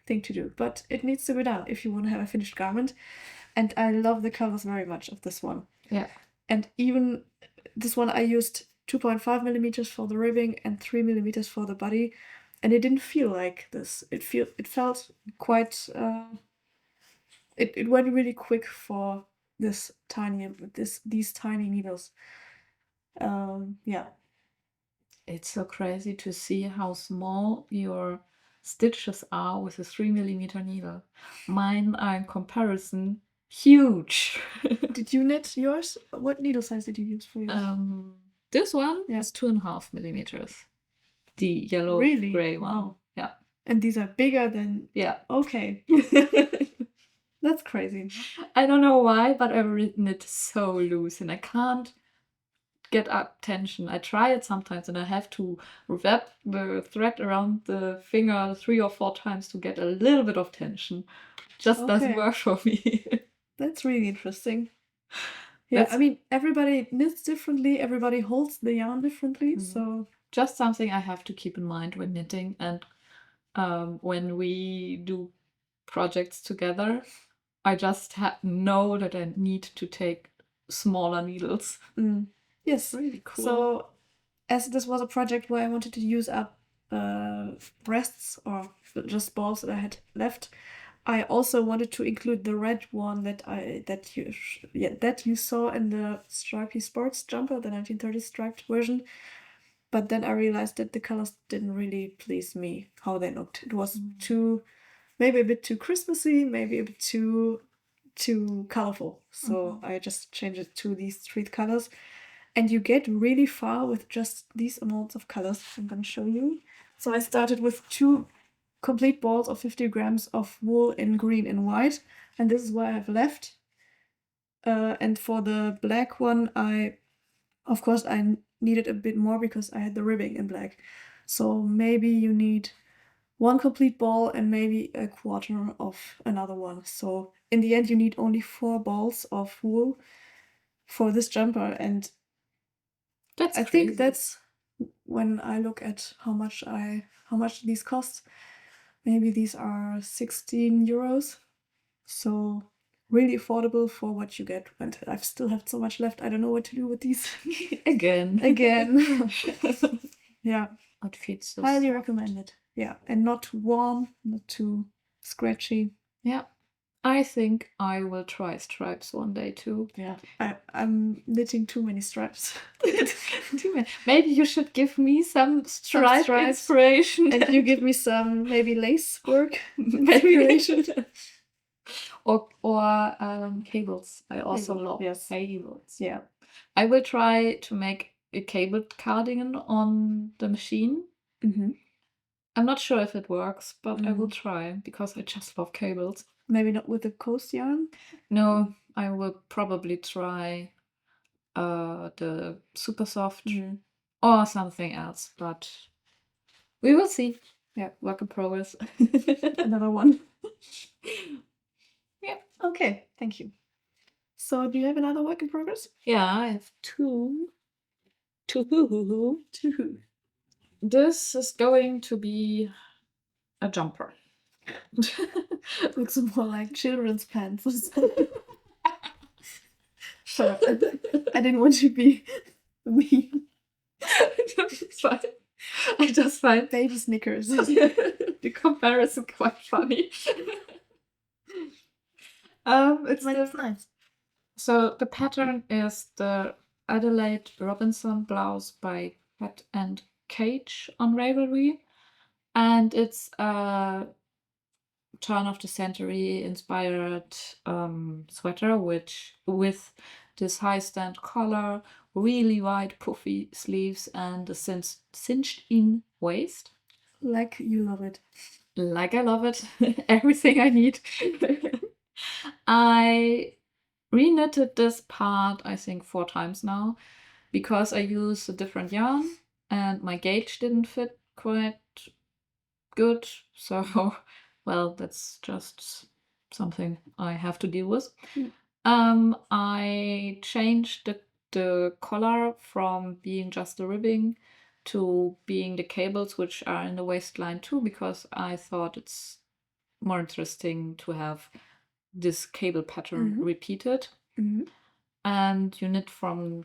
thing to do, but it needs to be done if you want to have a finished garment. And I love the colors very much of this one. Yeah. And even this one I used 2.5 millimeters for the ribbing and 3 millimeters for the body, and it didn't feel like this. It felt quite. It went really quick for these tiny needles. Yeah. It's so crazy to see how small your stitches are with a 3 millimeter needle. Mine are in comparison huge. Did you knit yours? What needle size did you use for yours? This one Yeah. is 2.5 millimeters. The yellow Really? gray one. Wow. Yeah. And these are bigger than. Yeah. Okay. That's crazy. I don't know why, but I've written it so loose and I can't get up tension. I try it sometimes and I have to wrap the thread around the finger 3 or 4 times to get a little bit of tension. Just doesn't Okay. work for me. That's really interesting. Yeah, I mean, everybody knits differently, everybody holds the yarn differently, so just something I have to keep in mind when knitting and when we do projects together. I just know that I need to take smaller needles. yes. Really cool. So, as this was a project where I wanted to use up breasts or just balls that I had left, I also wanted to include the red one that you saw in the stripy sports jumper, the 1930s striped version. But then I realized that the colors didn't really please me how they looked. It was maybe a bit too Christmassy, maybe a bit too colorful. So I just changed it to these 3 colors. And you get really far with just these amounts of colors. I'm going to show you. So I started with 2 complete balls of 50 grams of wool in green and white. And this is what I have left. And for the black one, of course, I needed a bit more because I had the ribbing in black. So maybe you need 1 complete ball and maybe a quarter of another one. So in the end, you need only 4 balls of wool for this jumper. And I think that's when I look at how much these cost. Maybe these are 16 euros. So really affordable for what you get. And I still have so much left. I don't know what to do with these. Again. Yeah. Outfits. So highly recommended. Yeah. And not warm, not too scratchy. Yeah. I think I will try stripes one day too. Yeah. I'm knitting too many stripes. Too many. Maybe you should give me some stripe inspiration. And you give me some maybe lace work inspiration. or cables. I also love cables. Yeah. I will try to make a cabled cardigan on the machine. I'm not sure if it works, but I will try because I just love cables. Maybe not with the coast yarn? No, I will probably try the super soft or something else, but we will see. Yeah, work in progress. Another one. Yeah. Okay, thank you. So do you have another work in progress? Yeah, I have 2. This is going to be a jumper. Looks more like children's pants. Shut up. I didn't want to be mean. It's fine. I just find baby Snickers. The comparison quite funny. It's nice. So the pattern is the Adelaide Robinson blouse by Pat and Cage on Ravelry, and it's a turn of the century inspired sweater with this high stand collar, really wide puffy sleeves, and a cinched in waist. Like you love it. Like I love it. Everything I need. I reknitted this part, I think, 4 times now because I used a different yarn and my gauge didn't fit quite good. So, well, that's just something I have to deal with. I changed the collar from being just the ribbing to being the cables, which are in the waistline too, because I thought it's more interesting to have this cable pattern Mhm. repeated. Mhm. And you knit from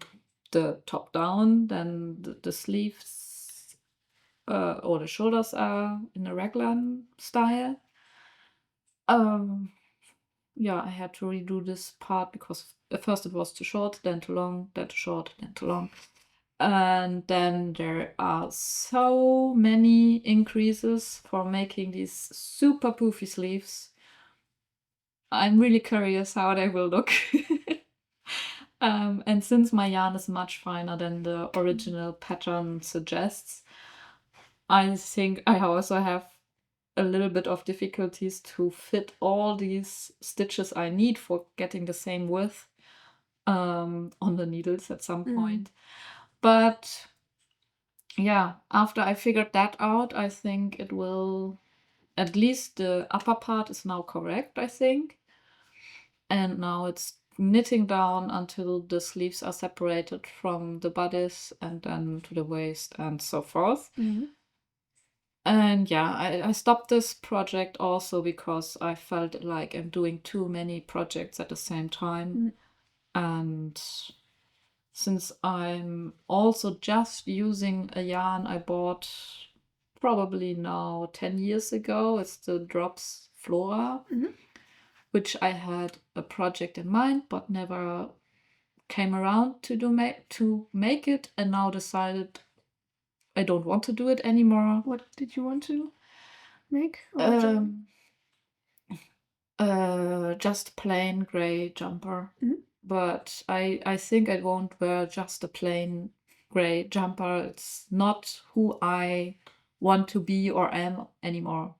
the top down, then the sleeves or the shoulders are in a raglan style. Yeah, I had to redo this part because at first it was too short, then too long, then too short, then too long. And then there are so many increases for making these super poofy sleeves. I'm really curious how they will look. And since my yarn is much finer than the original pattern suggests, I think I also have a little bit of difficulties to fit all these stitches I need for getting the same width on the needles at some point. But yeah, after I figured that out, I think it will, at least the upper part is now correct, I think. And now it's knitting down until the sleeves are separated from the bodice and then to the waist and so forth. Mhm. And yeah, I stopped this project also because I felt like I'm doing too many projects at the same time. Mhm. And since I'm also just using a yarn I bought probably now 10 years ago, it's the Drops Flora, Mhm. which I had a project in mind but never came around to make it, and now decided I don't want to do it anymore. What did you want to make originally? Just plain gray jumper. Mhm. But I think I won't wear just a plain gray jumper. It's not who I want to be or am anymore.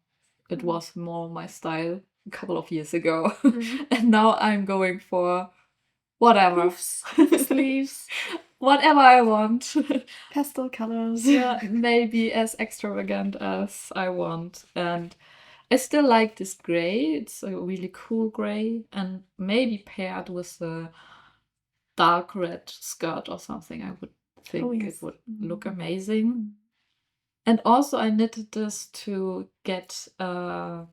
It was more my style a couple of years ago. Mhm. And now I'm going for whatever. Poofs, poofy sleeves, Whatever I want. pastel colors. Yeah, maybe as extravagant as I want. And I still like this gray. It's a really cool gray, and maybe paired with a dark red skirt or something, I would think Oh, yes. it would look amazing. And also I knitted this to get a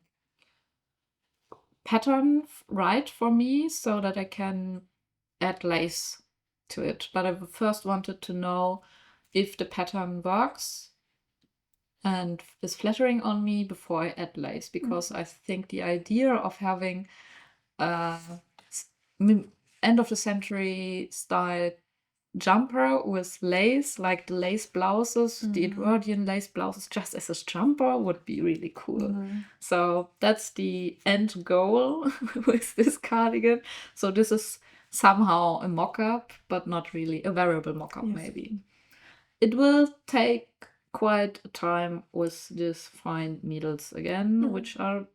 pattern right for me so that I can add lace to it. But I first wanted to know if the pattern works and is flattering on me before I add lace, because I think the idea of having uh, end of the century style jumper with lace, like the lace blouses, the Edwardian lace blouses, just as a jumper would be really cool. So that's the end goal with this cardigan. So this is somehow a mock-up, but not really a variable mock-up, Yes. maybe. It will take quite a time with these fine needles again, which are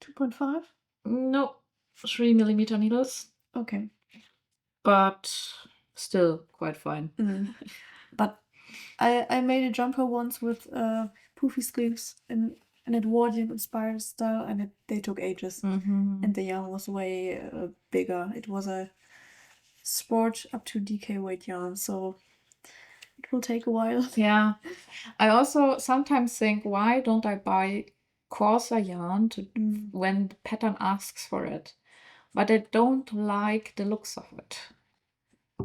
2.5? no 3mm needles, Okay. but still quite fine. But I made a jumper once with poofy sleeves in an Edwardian inspired style, and they took ages. And the yarn was way bigger. It was a sport up to DK weight yarn, so it will take a while. Yeah. I also sometimes think, why don't I buy coarser yarn when the pattern asks for it? But I don't like the looks of it.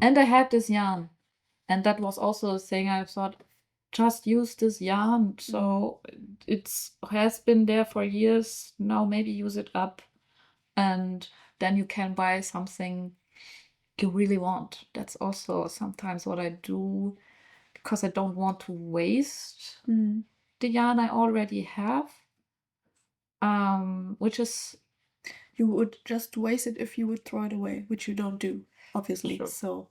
And I had this yarn, and that was also a thing. I thought, just use this yarn. So it's has been there for years. Now maybe use it up, and then you can buy something you really want. That's also sometimes what I do, because I don't want to waste the yarn I already have. Which is You would just waste it if you would throw it away, which you don't do, obviously. Sure. So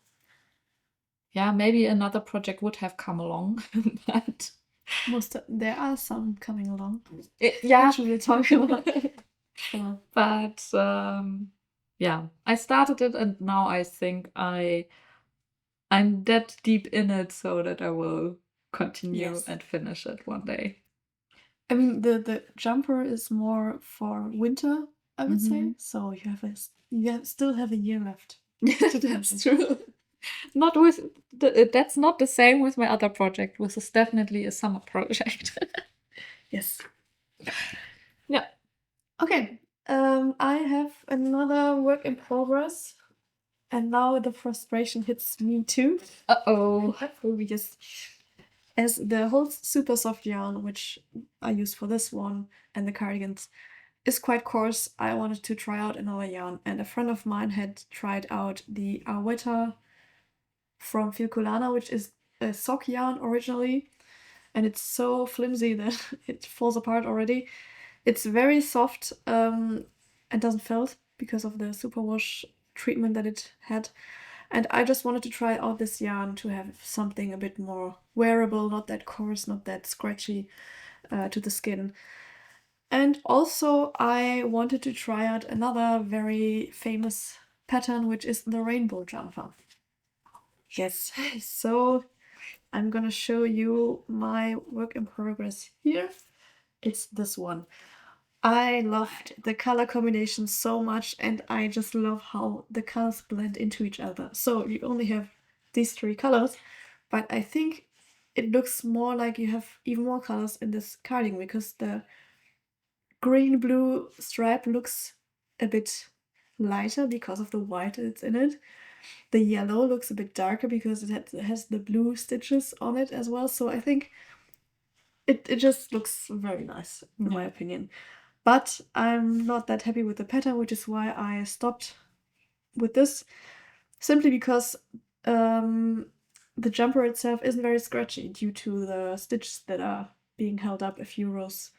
yeah, maybe another project would have come along. But there are some coming along. yeah, Which we'll talk about. but yeah, I started it, and now I think I'm that deep in it so that I will continue Yes. and finish it one day. I mean, the jumper is more for winter, I would say. So you still have a year left. That's true. Not with that's not the same with my other project, which is definitely a summer project. Yes. Yeah. Okay. I have another work in progress, and now the frustration hits me too. Uh-oh. As the whole super soft yarn, which I use for this one and the cardigans, is quite coarse, I wanted to try out another yarn, and a friend of mine had tried out the Arwetta from Filcolana, which is a sock yarn originally, and it's so flimsy that it falls apart already. It's very soft and doesn't felt because of the superwash treatment that it had. And I just wanted to try out this yarn to have something a bit more wearable, not that coarse, not that scratchy to the skin. And also I wanted to try out another very famous pattern, which is the rainbow jumper. Yes, so I'm gonna show you my work in progress here. It's this one. I loved the color combination so much, and I just love how the colors blend into each other. So you only have these 3 colors, but I think it looks more like you have even more colors in this cardigan, because the green-blue stripe looks a bit lighter because of the white that's in it. The yellow looks a bit darker because it has the blue stitches on it as well. So I think it just looks very nice, in my opinion. But I'm not that happy with the pattern, which is why I stopped with this. Simply because the jumper itself isn't very scratchy due to the stitches that are being held up a few rows.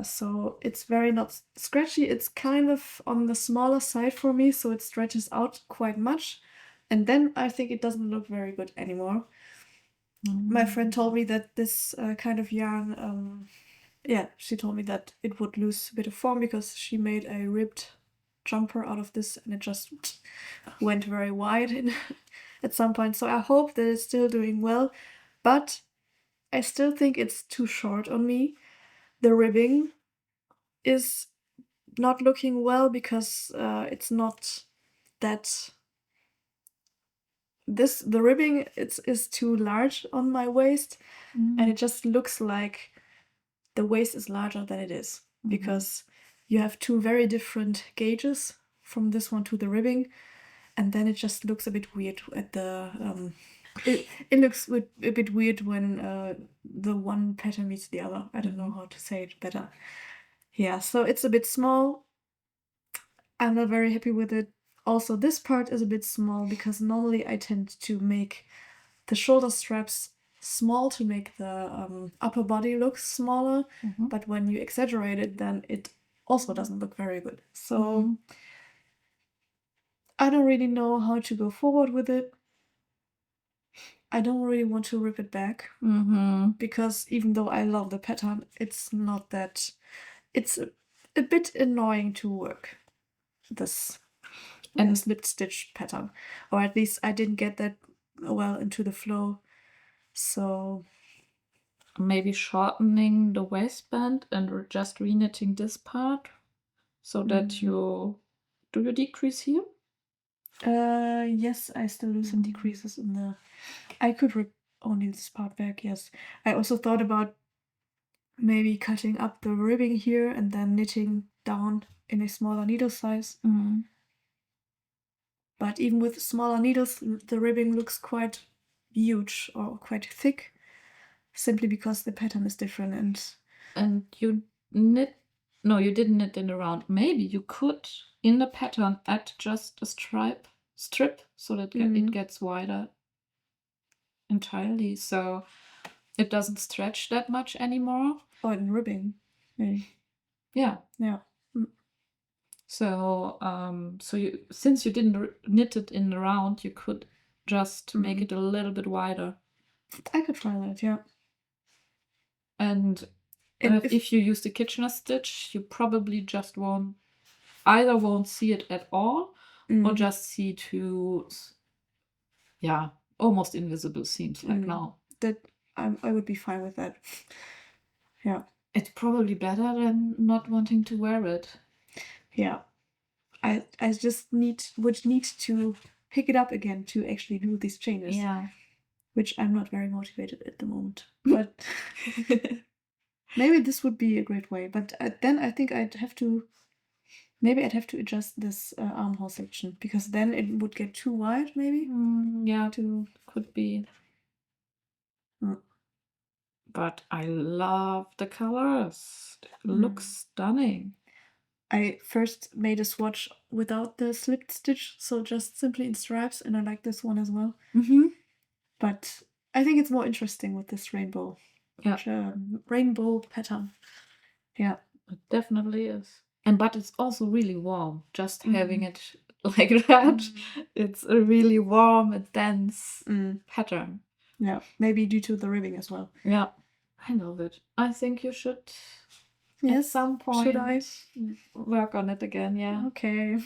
So it's very not scratchy. It's kind of on the smaller side for me, so it stretches out quite much. And then I think it doesn't look very good anymore. My friend told me that this kind of yarn, she told me that it would lose a bit of form because she made a ribbed jumper out of this, and it just went very wide at some point. So I hope that it's still doing well, but I still think it's too short on me. The ribbing is not looking well because it's not that. The ribbing is too large on my waist, and it just looks like the waist is larger than it is, because you have 2 very different gauges from this one to the ribbing, and then it just looks a bit weird at the it looks a bit weird when the one pattern meets the other. I don't know how to say it better. Yeah, so it's a bit small. I'm not very happy with it. Also, this part is a bit small because normally I tend to make the shoulder straps small to make the upper body look smaller, but when you exaggerate it, then it also doesn't look very good. So I don't really know how to go forward with it. I don't really want to rip it back, because even though I love the pattern, it's not that. It's a bit annoying to work this and slipped stitch pattern, or at least I didn't get that well into the flow. So maybe shortening the waistband and just reknitting this part so that you decrease here. Yes, I still lose some decreases in the. I could rip only this part back. Yes, I also thought about maybe cutting up the ribbing here and then knitting down in a smaller needle size. But even with smaller needles, the ribbing looks quite huge or quite thick, simply because the pattern is different. And you knit. No, you didn't knit it around. Maybe you could, in the pattern, add just a strip so that it gets wider entirely, so it doesn't stretch that much anymore. Or in ribbing, maybe. Yeah. So, since you didn't knit it in the round, you could just make it a little bit wider. I could try that, yeah. And if you use the Kitchener stitch, you probably just won't see it at all, or just see 2, almost invisible seams like now. That I would be fine with that. Yeah. It's probably better than not wanting to wear it. Yeah. I just would need to pick it up again to actually do these changes. Yeah. Which I'm not very motivated at the moment. But Maybe this would be a great way, but then I think I'd have to adjust this armhole section, because then it would get too wide, maybe. Yeah, could be. Mm. But I love the colors. It looks stunning. I first made a swatch without the slipped stitch, so just simply in stripes, and I like this one as well. But I think it's more interesting with this rainbow. Yeah. Rainbow pattern. Yeah. It definitely is. But it's also really warm, just having it like that. It's a really warm and dense pattern. Yeah, maybe due to the ribbing as well. Yeah, I love it. I think you should Yes, at some point should I? work on it again, yeah. Okay.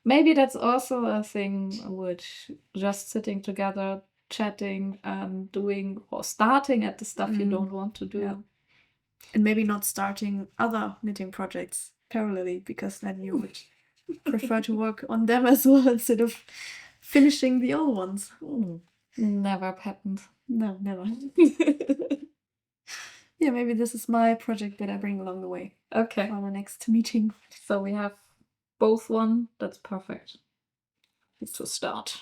Maybe that's also a thing with just sitting together, chatting and doing or starting at the stuff you don't want to do. Yeah. And maybe not starting other knitting projects parallelly, because then you would prefer to work on them as well instead of finishing the old ones. Never happened. No, never. Yeah, maybe this is my project that I bring along the way. Okay. For the next meeting. So we have both one. That's perfect. To start.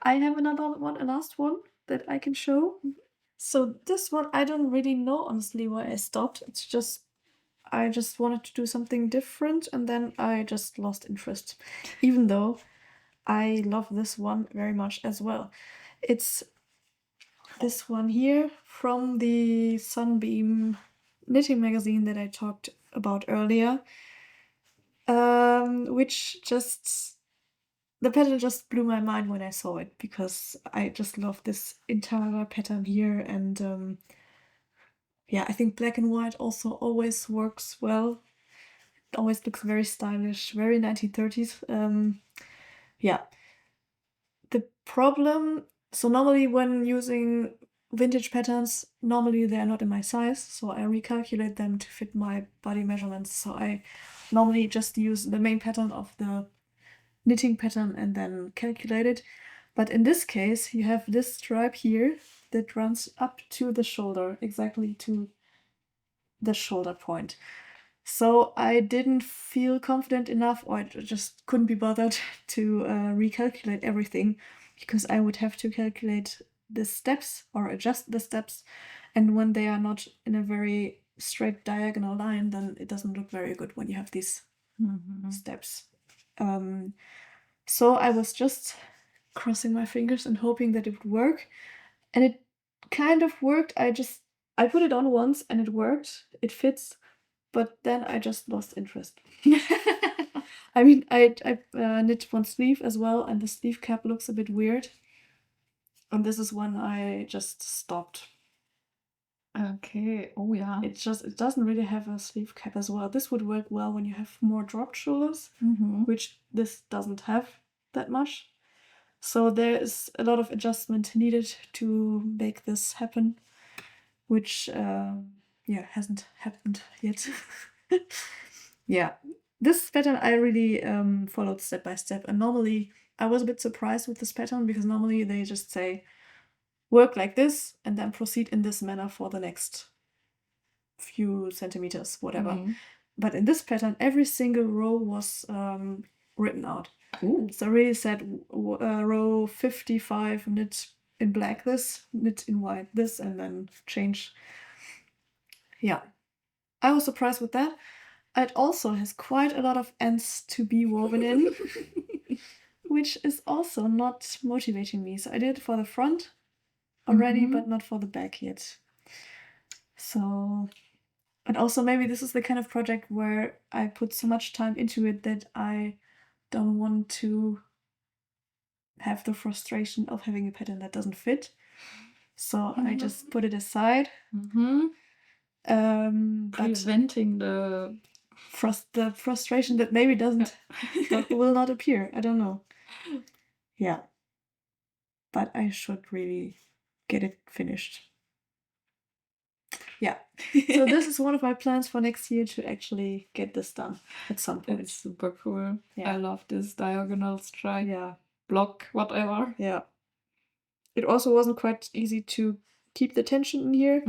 I have another one, a last one that I can show. So this one, I don't really know honestly why I stopped. It's just, I just wanted to do something different, and then I just lost interest, even though I love this one very much as well. It's this one here from the Sunbeam knitting magazine that I talked about earlier, which just, the pattern just blew my mind when I saw it, because I just love this entire pattern here, and yeah, I think black and white also always works well. It always looks very stylish, very 1930s. Yeah. The problem, so normally when using vintage patterns, normally they are not in my size, so I recalculate them to fit my body measurements. So I normally just use the main pattern of the knitting pattern and then calculate it. But in this case, you have this stripe here that runs up to the shoulder, exactly to the shoulder point. So I didn't feel confident enough, or I just couldn't be bothered to recalculate everything, because I would have to calculate the steps or adjust the steps, and when they are not in a very straight diagonal line, then it doesn't look very good when you have these steps. So I was just crossing my fingers and hoping that it would work, and it kind of worked. I put it on once and it worked, it fits, but then I just lost interest. I mean, I knit one sleeve as well, and the sleeve cap looks a bit weird, and this is when I just stopped. Okay. Oh yeah. It doesn't really have a sleeve cap as well. This would work well when you have more dropped shoulders, which this doesn't have that much. So there is a lot of adjustment needed to make this happen, which yeah, hasn't happened yet. Yeah, this pattern I really followed step by step, and normally I was a bit surprised with this pattern, because normally they just say work like this and then proceed in this manner for the next few centimeters, whatever. But in this pattern, every single row was written out. So I really said row 55 knit in black this, knit in white this, and then change. Yeah, I was surprised with that. It also has quite a lot of ends to be woven in, which is also not motivating me. So I did it for the front already, but not for the back yet. So, and also maybe this is the kind of project where I put so much time into it that I don't want to have the frustration of having a pattern that doesn't fit. So I just put it aside. Preventing the frustration that maybe will not appear. I don't know. Yeah. But I should really get it finished. Yeah. So this is one of my plans for next year, to actually get this done at some point. It's super cool. Yeah. I love this diagonal stripe. Yeah. Block, whatever. Yeah. It also wasn't quite easy to keep the tension in here.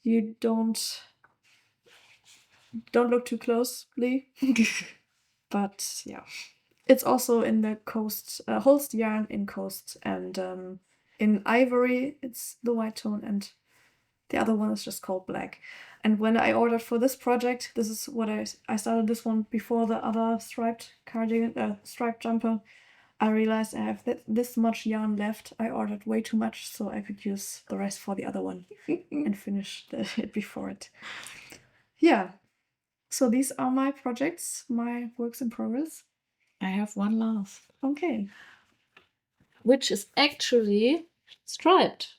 you don't look too closely. But yeah, it's also in the coast, Holst yarn in coast, and in ivory it's the white tone, and the other one is just called black. And when I ordered for this project, this is what I started this one before the other striped cardigan, striped jumper. I realized I have this much yarn left. I ordered way too much, so I could use the rest for the other one and finish it before it. Yeah. So these are my projects, my works in progress. I have one last, Okay. which is actually striped.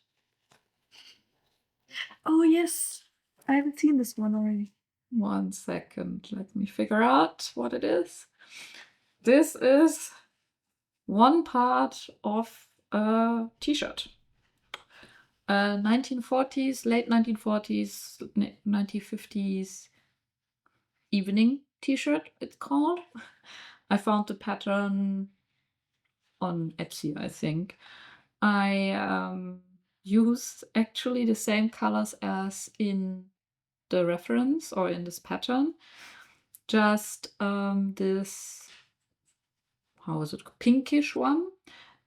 Oh yes, I haven't seen this one already. 1 second, let me figure out what it is. This is one part of a t-shirt. 1940s, late 1940s, 1950s evening t-shirt, it's called. I found the pattern on Etsy, I think. I used actually the same colors as in the reference or in this pattern. Just this, how is it, pinkish one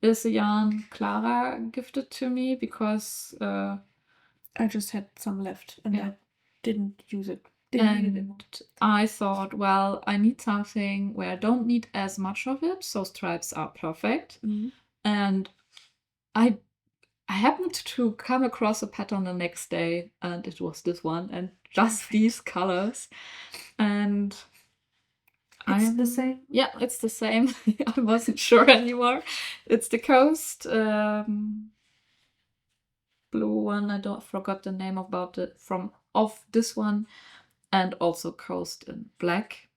is a yarn Clara gifted to me because I just had some left and Yeah. I didn't use it. Didn't need it anymore. and I thought, well, I need something where I don't need as much of it, so stripes are perfect. Mhm. And I happened to come across a pattern the next day, and it was this one, and just Perfect. these colors. And It's the same. Yeah, it's the same. I wasn't sure anymore. It's the Coast blue one. I forgot the name about it of this one, and also Coast in black.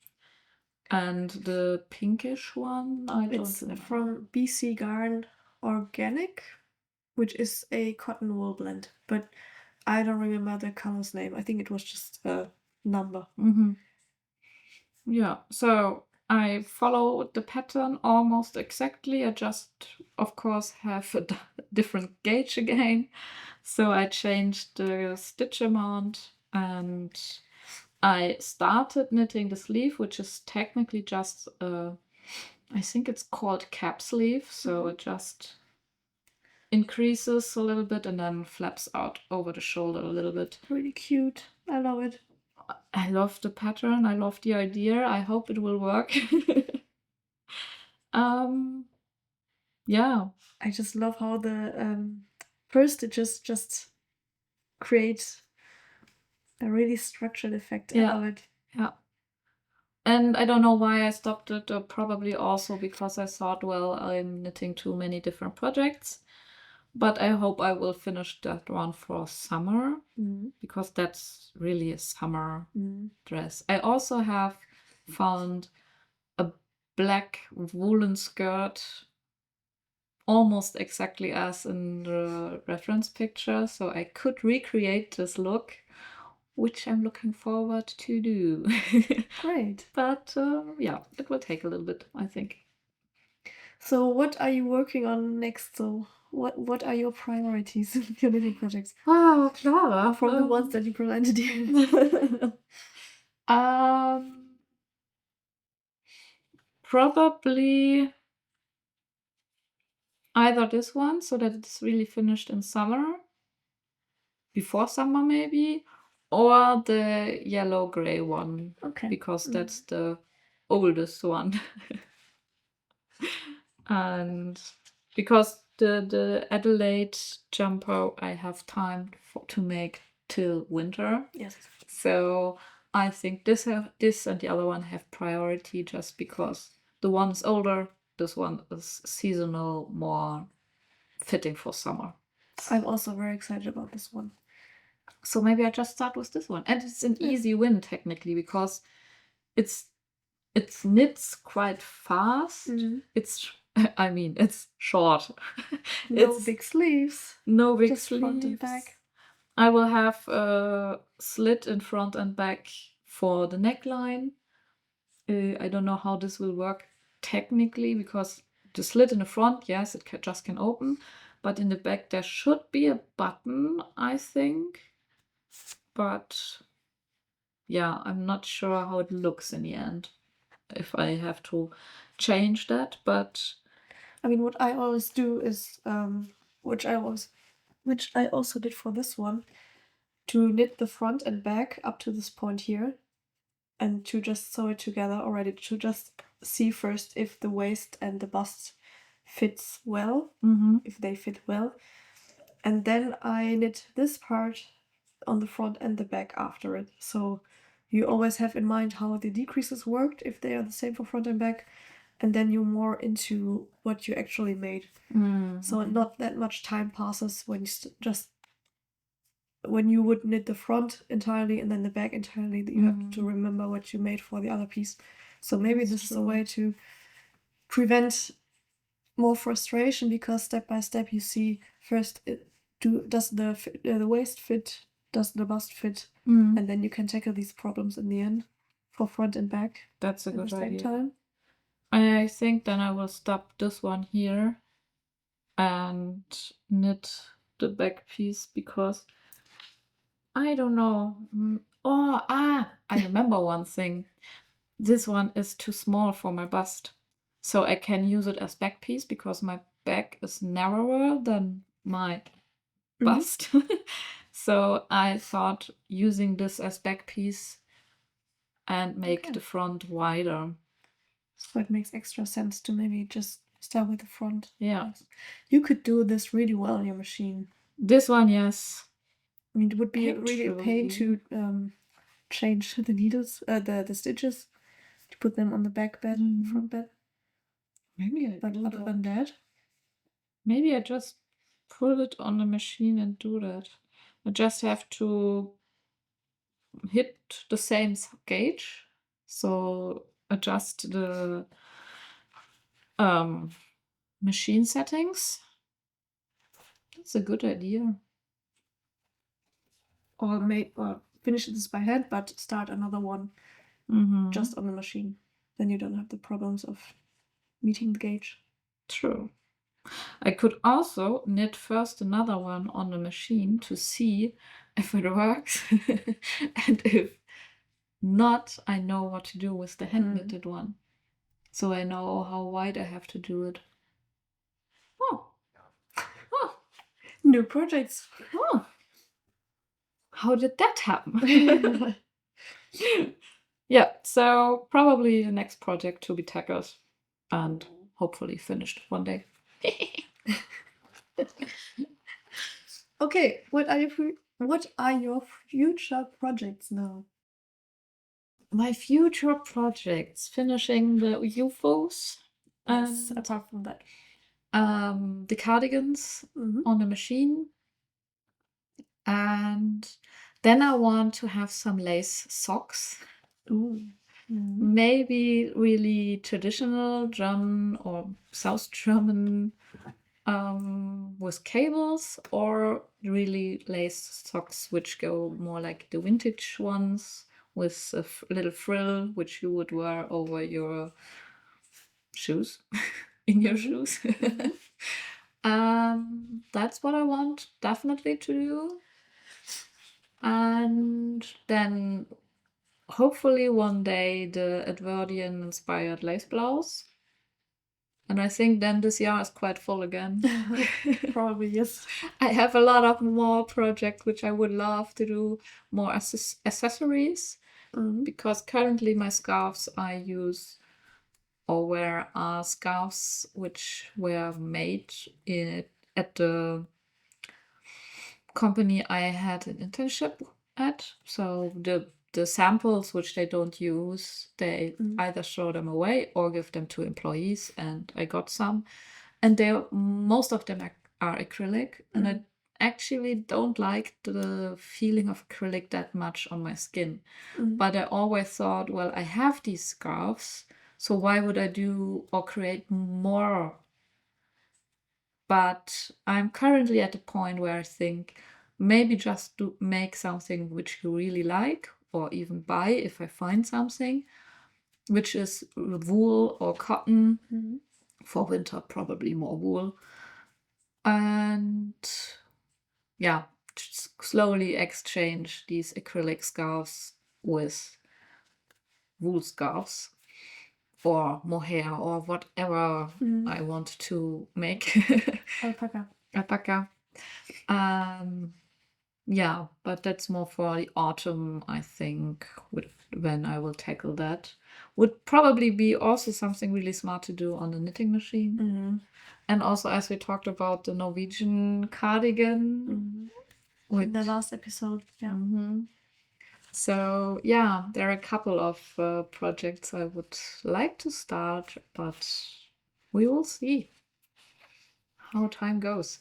And the pinkish one, I don't It's remember. from BC Garn Organic, which is a cotton wool blend, but I don't remember the color's name. I think it was just a number. Yeah, so I follow the pattern almost exactly. I just, of course, have a different gauge again. So I changed the stitch amount and I started knitting the sleeve, which is technically just, I think it's called cap sleeve. So it just increases a little bit and then flaps out over the shoulder a little bit. Really cute. I love it. I love the pattern. I love the idea. I hope it will work. Yeah. I just love how the first stitches just create a really structured effect. I Yeah. love it. Yeah. And I don't know why I stopped it, probably also because I thought, well, I'm knitting too many different projects. But I hope I will finish that one for summer because that's really a summer dress. I also have found a black woolen skirt almost exactly as in the reference picture, so I could recreate this look, which I'm looking forward to do. Great. But yeah, it will take a little bit, I think. So what are you working on next? So what are your priorities in your knitting projects? Wow, Clara. From the ones that you presented here. Probably either this one, so that it's really finished in summer, before summer maybe, or the yellow-gray one, Okay. because that's the oldest one. And because the Adelaide jumper I have time to make till winter. Yes. So I think this and the other one have priority just because the one's older, this one is seasonal, more fitting for summer. I'm also very excited about this one. So maybe I just start with this one. And it's an easy win technically because it knits quite fast. It's short. No big sleeves. No big Just sleeves. front and back. I will have a slit in front and back for the neckline. I don't know how this will work technically because the slit in the front, yes, it just can open, but in the back there should be a button, I think. but yeah, I'm not sure how it looks in the end if I have to change that, but I mean, what I always do is, which I also did for this one, to knit the front and back up to this point here, and to just sew it together already, to just see first if the waist and the bust fits well, if they fit well, and then I knit this part on the front and the back after it. So you always have in mind how the decreases worked, if they are the same for front and back, and then you're more into what you actually made. So not that much time passes when you just when you would knit the front entirely and then the back entirely, that you have to remember what you made for the other piece. So maybe this is a way to prevent more frustration, because step by step you see first does the waist fit, does the bust fit, and then you can tackle these problems in the end for front and back that's a at the good same idea. time. I think then I will stop this one here and knit the back piece, because I don't know. I remember one thing. This one is too small for my bust. So I can use it as back piece because my back is narrower than my bust. So I thought using this as back piece and make the front wider. So it makes extra sense to maybe just start with the front. Yeah. Yes. You could do this really well on your machine. This one, yes. I mean, it would be really a pain to change the needles, the stitches, to put them on the back bed, front bed. Maybe But other than that, maybe I just pull it on the machine and do that. I just have to hit the same gauge, so adjust the machine settings. That's a good idea. or finish this by hand, but start another one just on the machine. Then you don't have the problems of meeting the gauge. True. I could also knit first another one on the machine to see if it works. And if not, I know what to do with the hand knitted one. So I know how wide I have to do it. Oh. New projects. Oh. How did that happen? Yeah, so probably the next project to be tackled and hopefully finished one day. Okay, what are your future projects now? My future projects, finishing the UFOs. Yes, apart from that. The cardigans on the machine. And then I want to have some lace socks. Maybe really traditional German or South German with cables, or really lace socks which go more like the vintage ones with a little frill which you would wear over your shoes, in your shoes. That's what I want definitely to do. And then hopefully one day the Edwardian inspired lace blouse. And I think then this year is quite full again. Probably, yes. I have a lot of more projects which I would love to do, more accessories, because currently my scarves I use or wear are scarves which were made at the company I had an internship at. So the samples which they don't use, they either throw them away or give them to employees, and I got some. And most of them are acrylic, and I actually don't like the feeling of acrylic that much on my skin. But I always thought, well, I have these scarves, so why would I do or create more? But I'm currently at the point where I think maybe just to make something which you really like, or even buy if I find something, which is wool or cotton. For winter, probably more wool. And yeah, slowly exchange these acrylic scarves with wool scarves or mohair or whatever I want to make. Alpaca. Yeah, but that's more for the autumn, I think, when I will tackle that. Would probably be also something really smart to do on the knitting machine. And also, as we talked about the Norwegian cardigan. In the last episode, yeah. So, yeah, there are a couple of projects I would like to start, but we will see how time goes.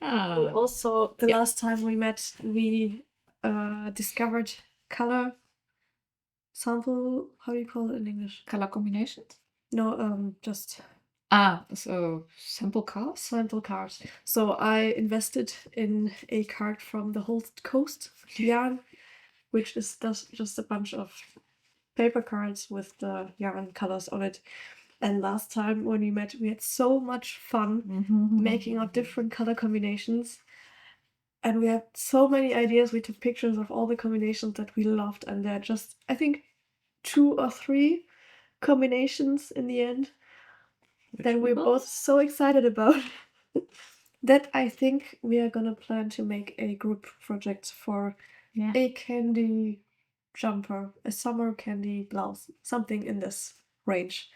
Also, the last time we met, we discovered color sample. How do you call it in English? Color combinations? No, just so sample cards? sample cards. So I invested in a card from the whole coast yarn, which is just a bunch of paper cards with the yarn colors on it. And last time when we met, we had so much fun making out different color combinations. And we had so many ideas. We took pictures of all the combinations that we loved, and there are just, I think, 2 or 3 combinations in the end that we're both so excited about that I think we are gonna plan to make a group project for a candy jumper, a summer candy blouse, something in this range.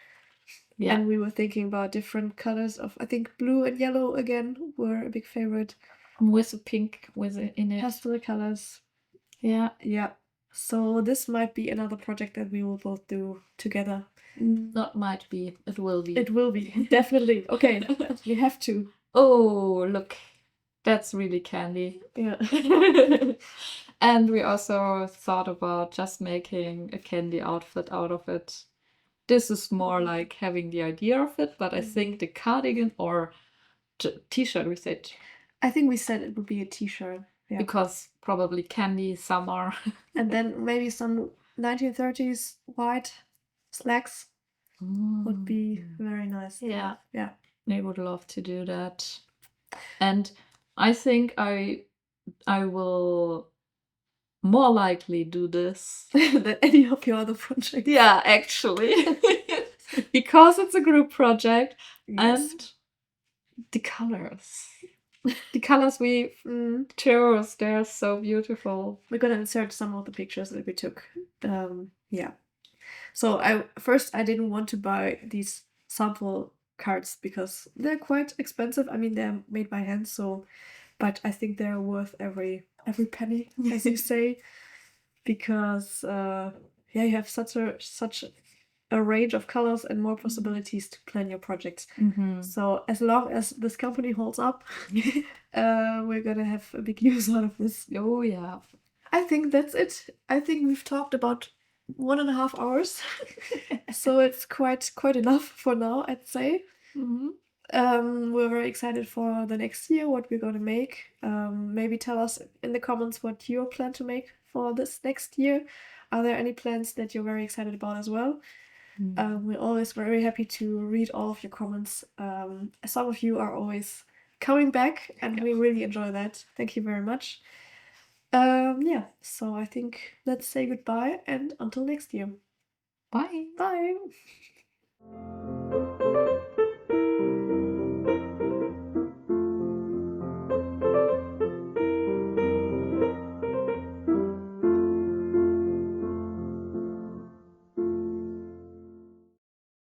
Yeah. And we were thinking about different colors of, I think blue and yellow again were a big favorite. With a pink with it in it. Pastel colors. Yeah. Yeah. So this might be another project that we will both do together. Not might be, it will be. It will be, definitely. Okay, we have to. Oh, look. That's really candy. Yeah. And we also thought about just making a candy outfit out of it. This is more like having the idea of it, but I think the cardigan or t-shirt we said. I think we said it would be a t-shirt. Yeah. Because probably candy, summer. And then maybe some 1930s white slacks would be very nice. Yeah. Yeah. I would love to do that. And I think I will more likely do this than any of your other projects. Yeah, actually. Because it's a group project. Yes. And the colors. The colors we chose, they're so beautiful. We're gonna insert some of the pictures that we took. Yeah. So I didn't want to buy these sample cards because they're quite expensive. I mean, they're made by hand, so, but I think they're worth every penny, as you say, because yeah, you have such a range of colors and more possibilities to plan your projects. So as long as this company holds up, we're gonna have a big use out of this. Oh yeah. I think that's it. I think we've talked about 1.5 hours, so it's quite enough for now, I'd say. We're very excited for the next year, what we're gonna make. Maybe tell us in the comments what you plan to make for this next year. Are there any plans that you're very excited about as well? We're always very happy to read all of your comments. Some of you are always coming back, and we really enjoy that. Thank you very much. Yeah, so I think let's say goodbye and until next year. Bye. Bye.